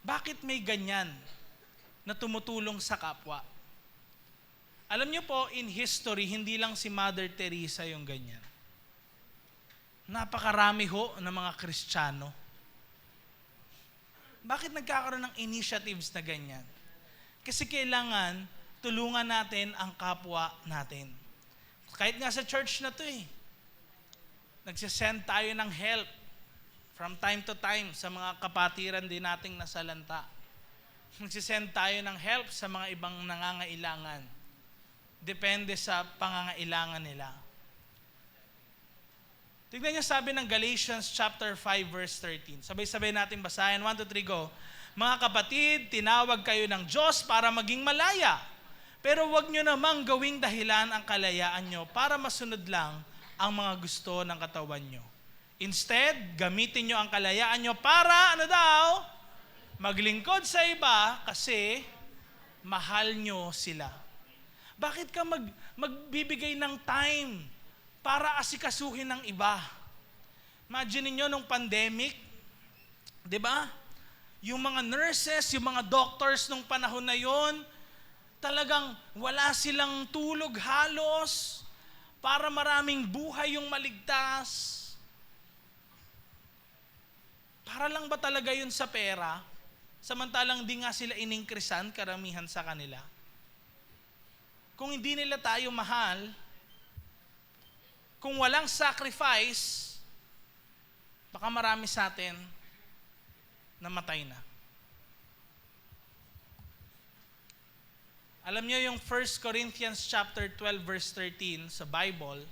[SPEAKER 1] Bakit may ganyan na tumutulong sa kapwa? Alam nyo po, in history, hindi lang si Mother Teresa yung ganyan. Napakarami ho ng mga Kristiyano. Bakit nagkakaroon ng initiatives na ganyan? Kasi kailangan tulungan natin ang kapwa natin. Kahit nga sa church na to nagsisend tayo ng help from time to time sa mga kapatiran din nating nasalanta. Nagsisend tayo ng help sa mga ibang nangangailangan. Depende sa pangangailangan nila. Tignan niyo sabi ng Galatians chapter 5 verse 13. Sabay-sabay natin basahin. 1, 2, 3, go. Mga kapatid, tinawag kayo ng Diyos para maging malaya. Pero huwag nyo namang gawing dahilan ang kalayaan nyo para masunod lang ang mga gusto ng katawan nyo. Instead, gamitin nyo ang kalayaan nyo para, maglingkod sa iba kasi mahal nyo sila. Bakit ka magbibigay ng time para asikasuhin ng iba? Imagine niyo nung pandemic, 'di ba? Yung mga nurses, yung mga doctors nung panahon na yon, talagang wala silang tulog halos para maraming buhay yung maligtas. Para lang ba talaga yun sa pera? Samantalang di nga sila iningkrisan, karamihan sa kanila. Kung hindi nila tayo mahal, kung walang sacrifice, baka marami sa atin namatay na. Alam niyo yung 1 Corinthians chapter 12 verse 13 sa Bible,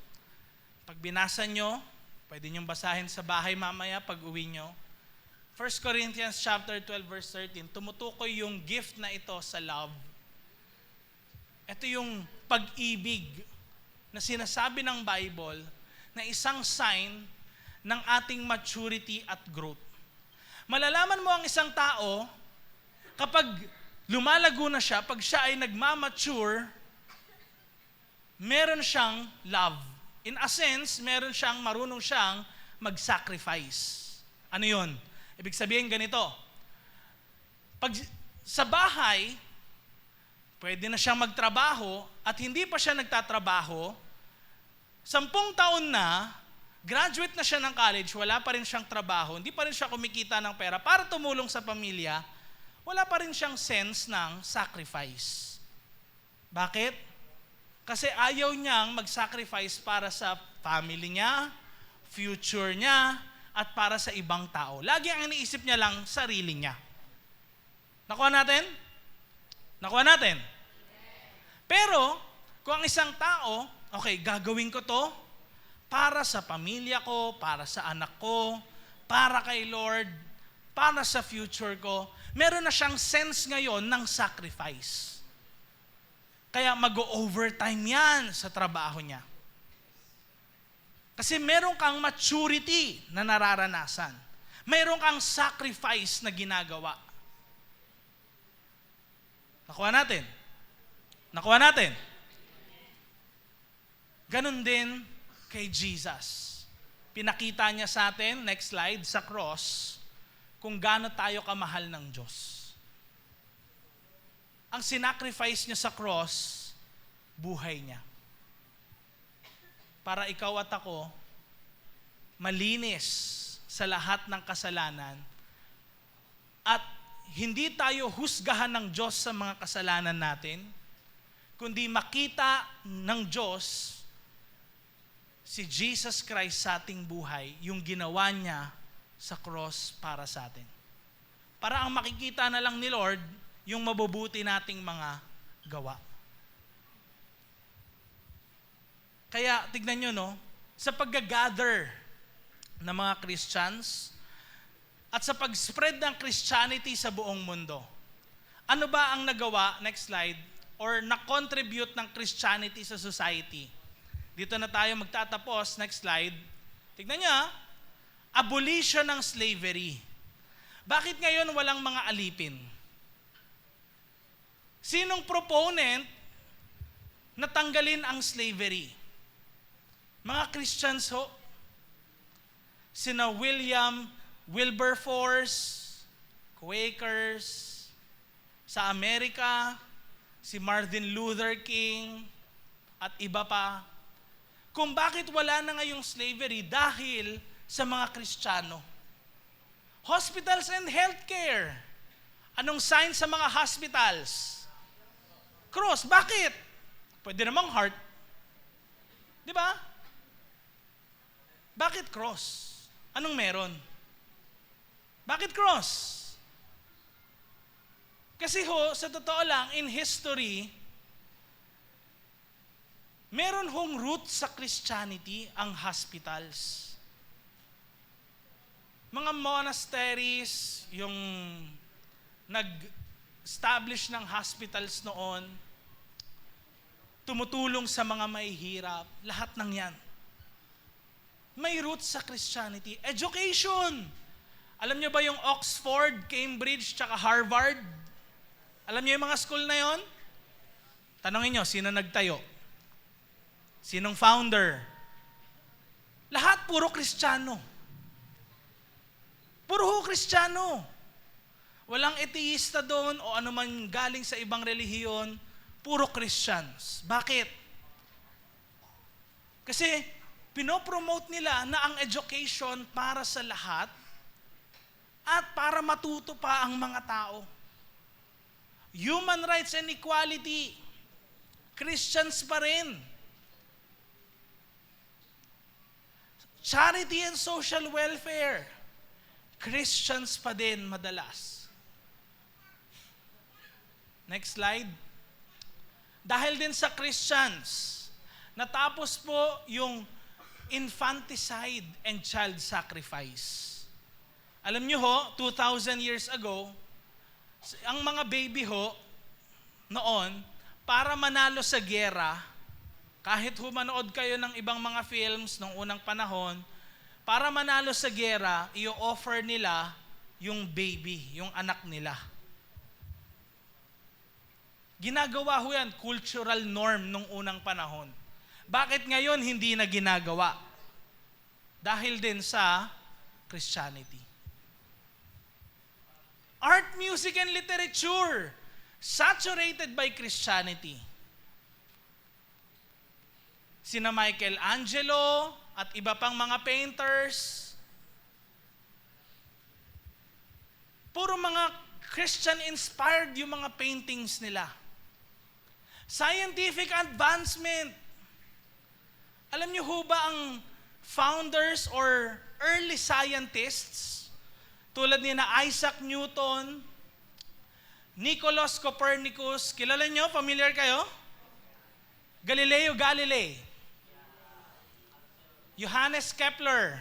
[SPEAKER 1] pag binasa nyo, pwede nyo basahin sa bahay mamaya pag uwi nyo. 1 Corinthians chapter 12 verse 13, tumutukoy yung gift na ito sa love. Ito yung pag-ibig na sinasabi ng Bible na isang sign ng ating maturity at growth. Malalaman mo ang isang tao kapag lumalago na siya, pag siya ay nagmamature, meron siyang love. In a sense, marunong siyang mag-sacrifice. Ano yun? Ibig sabihin ganito, pag sa bahay, pwede na siyang magtrabaho at hindi pa siya nagtatrabaho, 10 taon na, graduate na siya ng college, wala pa rin siyang trabaho, hindi pa rin siya kumikita ng pera para tumulong sa pamilya, wala pa rin siyang sense ng sacrifice. Bakit? Kasi ayaw niyang mag-sacrifice para sa family niya, future niya, at para sa ibang tao. Lagi ang iniisip niya lang, sarili niya. Nakuha natin? Nakuha natin? Pero, kung ang isang tao, okay, gagawin ko to para sa pamilya ko, para sa anak ko, para kay Lord, para sa future ko, meron na siyang sense ngayon ng sacrifice. Kaya mag-overtime yan sa trabaho niya. Kasi meron kang maturity na nararanasan. Meron kang sacrifice na ginagawa. Nakuha natin? Nakuha natin? Ganon din kay Jesus. Pinakita niya sa atin, next slide, sa cross, kung gaano tayo kamahal ng Diyos. Ang sinacrifice niya sa cross, buhay niya. Para ikaw at ako, malinis sa lahat ng kasalanan at hindi tayo husgahan ng Diyos sa mga kasalanan natin, kundi makita ng Diyos si Jesus Christ sa ating buhay, yung ginawa niya sa cross para sa atin. Para ang makikita na lang ni Lord, yung mabubuti nating mga gawa. Kaya, tignan nyo, no? Sa pag-gather ng mga Christians at sa pag-spread ng Christianity sa buong mundo, ano ba ang nagawa, next slide, or na-contribute ng Christianity sa society? Dito na tayo magtatapos. Next slide. Tignan niyo, abolition ng slavery. Bakit ngayon walang mga alipin? Sinong proponent na tanggalin ang slavery? Mga Christians ho. Sina William Wilberforce, Quakers, sa Amerika, si Martin Luther King, at iba pa. Kung bakit wala na ngayong slavery, dahil sa mga Kristiyano. Hospitals and healthcare. Anong sign sa mga hospitals? Cross. Bakit? Pwede namang heart. Di ba? Bakit cross? Anong meron? Bakit cross? Kasi ho, sa totoo lang, in history, meron hong root sa Christianity ang hospitals. Mga monasteries, yung nag-establish ng hospitals noon, tumutulong sa mga mahihirap, lahat ng yan. May root sa Christianity. Education! Alam niyo ba yung Oxford, Cambridge, tsaka Harvard? Alam niyo yung mga school na yon? Tanongin niyo, sino nagtayo? Sinong founder? Lahat puro Kristiyano. Puro ho Kristiyano. Walang ateista doon o anuman galing sa ibang relihiyon, puro Christians. Bakit? Kasi pinopromote nila na ang education para sa lahat at para matuto pa ang mga tao. Human rights and equality. Christians pa rin. Charity and social welfare. Christians pa din madalas. Next slide. Dahil din sa Christians, natapos po yung infanticide and child sacrifice. Alam niyo ho, 2,000 years ago, ang mga baby ho, noon, para manalo sa giyera, kahit humanood kayo ng ibang mga films nung unang panahon, para manalo sa giyera, i-offer nila yung baby, yung anak nila. Ginagawa ho yan, cultural norm nung unang panahon. Bakit ngayon hindi na ginagawa? Dahil din sa Christianity. Art, music, and literature, saturated by Christianity. Sina Michelangelo at iba pang mga painters. Puro mga Christian-inspired yung mga paintings nila. Scientific advancement. Alam niyo ho ba ang founders or early scientists tulad ni na Isaac Newton, Nicholas Copernicus, kilala niyo? Familiar kayo? Galileo Galilei, Johannes Kepler,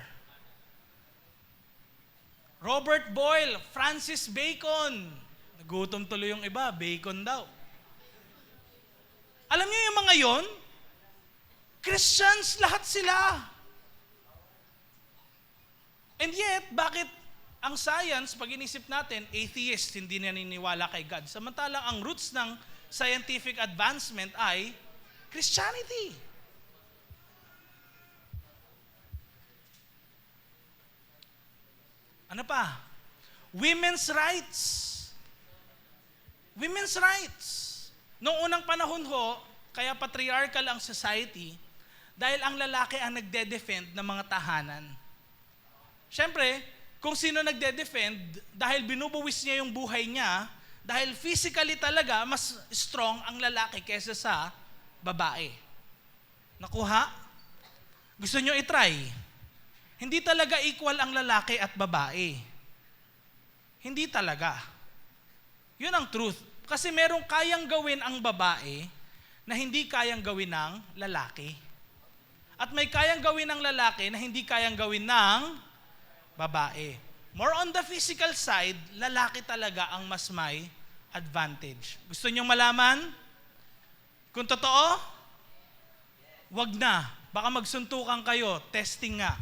[SPEAKER 1] Robert Boyle, Francis Bacon. Nagutom tuloy yung iba, bacon daw. Alam niyo yung mga yon? Christians lahat sila. And yet, bakit ang science, pag inisip natin, atheist, hindi naniniwala kay God. Samantalang ang roots ng scientific advancement ay Christianity. Ano pa? Women's rights. Women's rights. Noong unang panahon ho, kaya patriarchal ang society dahil ang lalaki ang nagde-defend ng mga tahanan. Siyempre, kung sino nagde-defend, dahil binubuwis niya yung buhay niya, dahil physically talaga, mas strong ang lalaki kaysa sa babae. Nakuha? Gusto nyo itry? Hindi talaga equal ang lalaki at babae. Hindi talaga. Yun ang truth. Kasi merong kayang gawin ang babae na hindi kayang gawin ng lalaki. At may kayang gawin ng lalaki na hindi kayang gawin ng babae. More on the physical side, lalaki talaga ang mas may advantage. Gusto niyong malaman? Kung totoo, wag na. Baka magsuntukan kayo. Testing nga.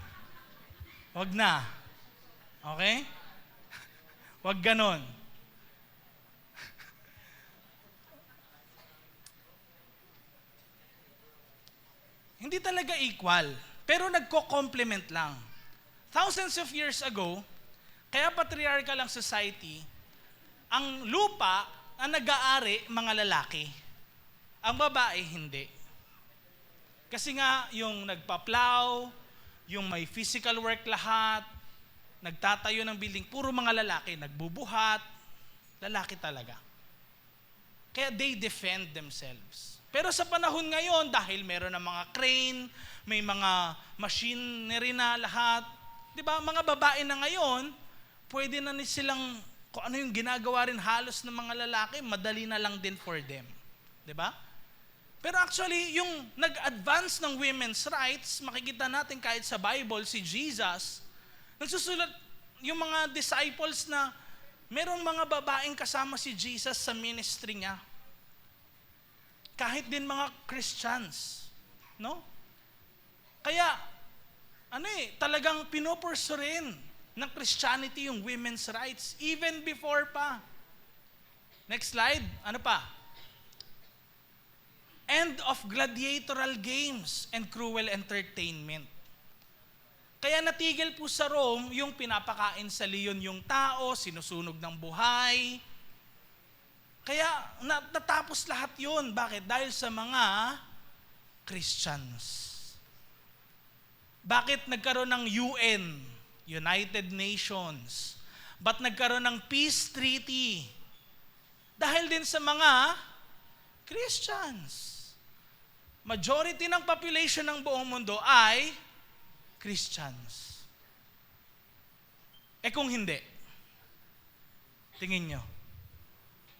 [SPEAKER 1] Wag na. Okay? Wag ganon. Hindi talaga equal. Pero nagko-complement lang. Thousands of years ago, kaya patriarchal ang society, ang lupa ang nag-aari mga lalaki. Ang babae, hindi. Kasi nga, yung nagpa-plow, yung may physical work lahat, nagtatayo ng building, puro mga lalaki, nagbubuhat, lalaki talaga. Kaya they defend themselves. Pero sa panahon ngayon, dahil meron ng mga crane, may mga machinery na lahat, di ba, mga babae na ngayon, pwede na silang, kung ano yung ginagawa rin halos ng mga lalaki, madali na lang din for them. Di ba? Pero actually, yung nag-advance ng women's rights, makikita natin kahit sa Bible, si Jesus, nagsusulat yung mga disciples na merong mga babaeng kasama si Jesus sa ministry niya. Kahit din mga Christians. No? Kaya, talagang pinupursu rin ng Christianity yung women's rights, even before pa. Next slide, ano pa? End of gladiatorial games and cruel entertainment. Kaya natigil po sa Rome yung pinapakain sa leon yung tao, sinusunog ng buhay. Kaya natapos lahat yun. Bakit? Dahil sa mga Christians. Bakit nagkaroon ng UN, United Nations? Ba't nagkaroon ng Peace Treaty? Dahil din sa mga Christians. Majority ng population ng buong mundo ay Christians. Kung hindi, tingin nyo,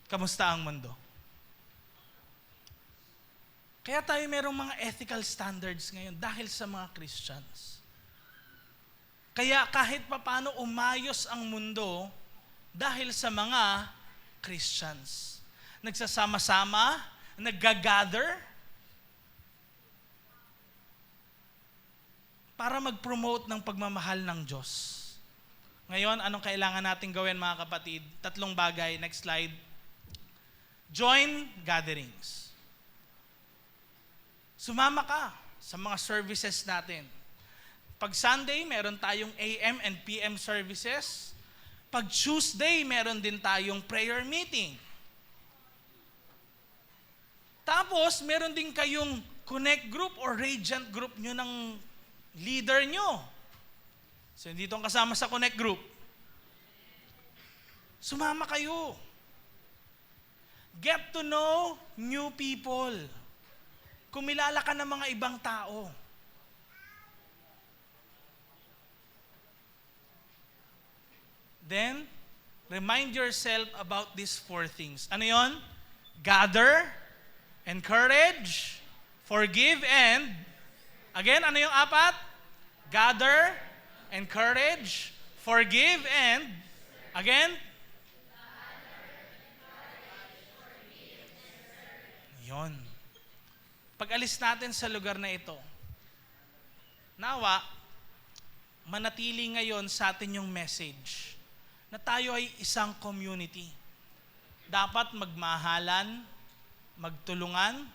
[SPEAKER 1] kamusta ang mundo? Kaya tayo merong mga ethical standards ngayon dahil sa mga Christians. Kaya kahit papano umayos ang mundo dahil sa mga Christians. Nagsasama-sama, nagga-gather para mag-promote ng pagmamahal ng Diyos. Ngayon, anong kailangan natin gawin mga kapatid? 3 bagay. Next slide. Join gatherings. Sumama ka sa mga services natin. Pag Sunday, meron tayong AM and PM services. Pag Tuesday, meron din tayong prayer meeting. Tapos, meron din kayong connect group or radiant group nyo ng leader nyo. So, dito ang kasama sa connect group. Sumama kayo. Get to know new people. Kumilala ka ng mga ibang tao. Then, remind yourself about these 4 things. Ano yon? Gather, encourage, forgive, and again, ano yung 4? Gather, encourage, forgive, and again? Yon. pag-alis natin sa lugar na ito, nawa, manatili ngayon sa atin yung message na tayo ay isang community. Dapat magmahalan, magtulungan,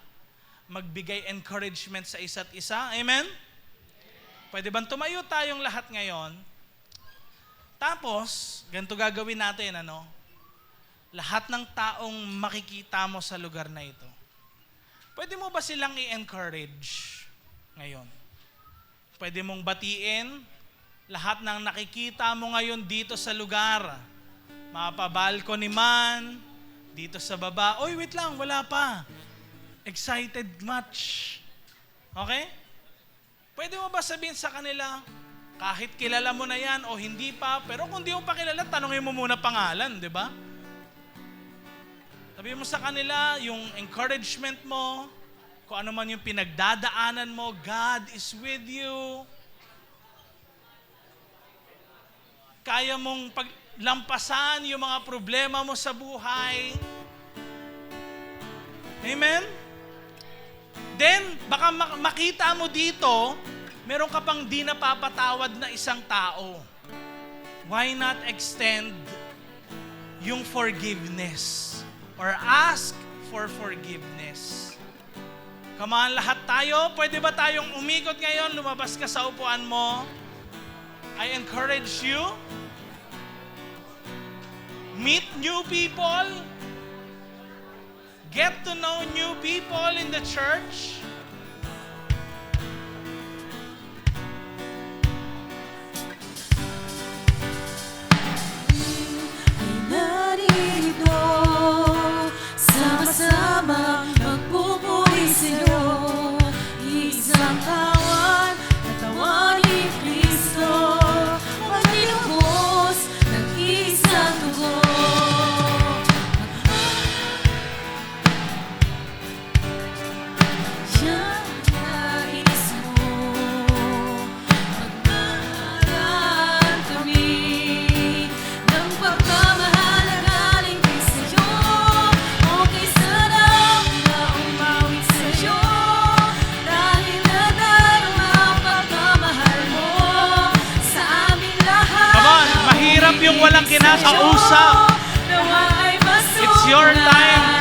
[SPEAKER 1] magbigay encouragement sa isa't isa. Amen? Pwede bang tumayo tayong lahat ngayon? Tapos, ganito gagawin natin, lahat ng taong makikita mo sa lugar na ito, pwede mo ba silang i-encourage ngayon? Pwede mong batiin lahat ng nakikita mo ngayon dito sa lugar. Mapabalcony man, dito sa baba. Oy, wait lang, wala pa. Excited much. Okay? Pwede mo ba sabihin sa kanila, kahit kilala mo na yan o hindi pa, pero kung di mo pa kilala, tanongin mo muna pangalan, di ba? Sabihin mo sa kanila yung encouragement mo, kung ano man yung pinagdadaanan mo, God is with you. Kaya mong paglampasan yung mga problema mo sa buhay. Amen? Then, baka makita mo dito, meron ka pang di napapatawad na isang tao. Why not extend yung forgiveness? Or ask for forgiveness? Come on, lahat tayo. Pwede ba tayong umikot ngayon? Lumabas ka sa upuan mo. I encourage you. Meet new people. Get to know new people in the church.
[SPEAKER 2] Ay narito, sama-sama magpupuri sa'yo. Isang kawan, katawan ni Kristo, magtinubos ng isang dugo. Siyang nais mo, magmahalan kami ng pagmamahal na galing kay sa'yo. Okay sarap na umawit sa'yo, dahil nadarama ang pagmamahal mo sa aming lahat.
[SPEAKER 1] Come on, mahirap yung walang kinakausap.
[SPEAKER 2] Nawa ay
[SPEAKER 1] It's your time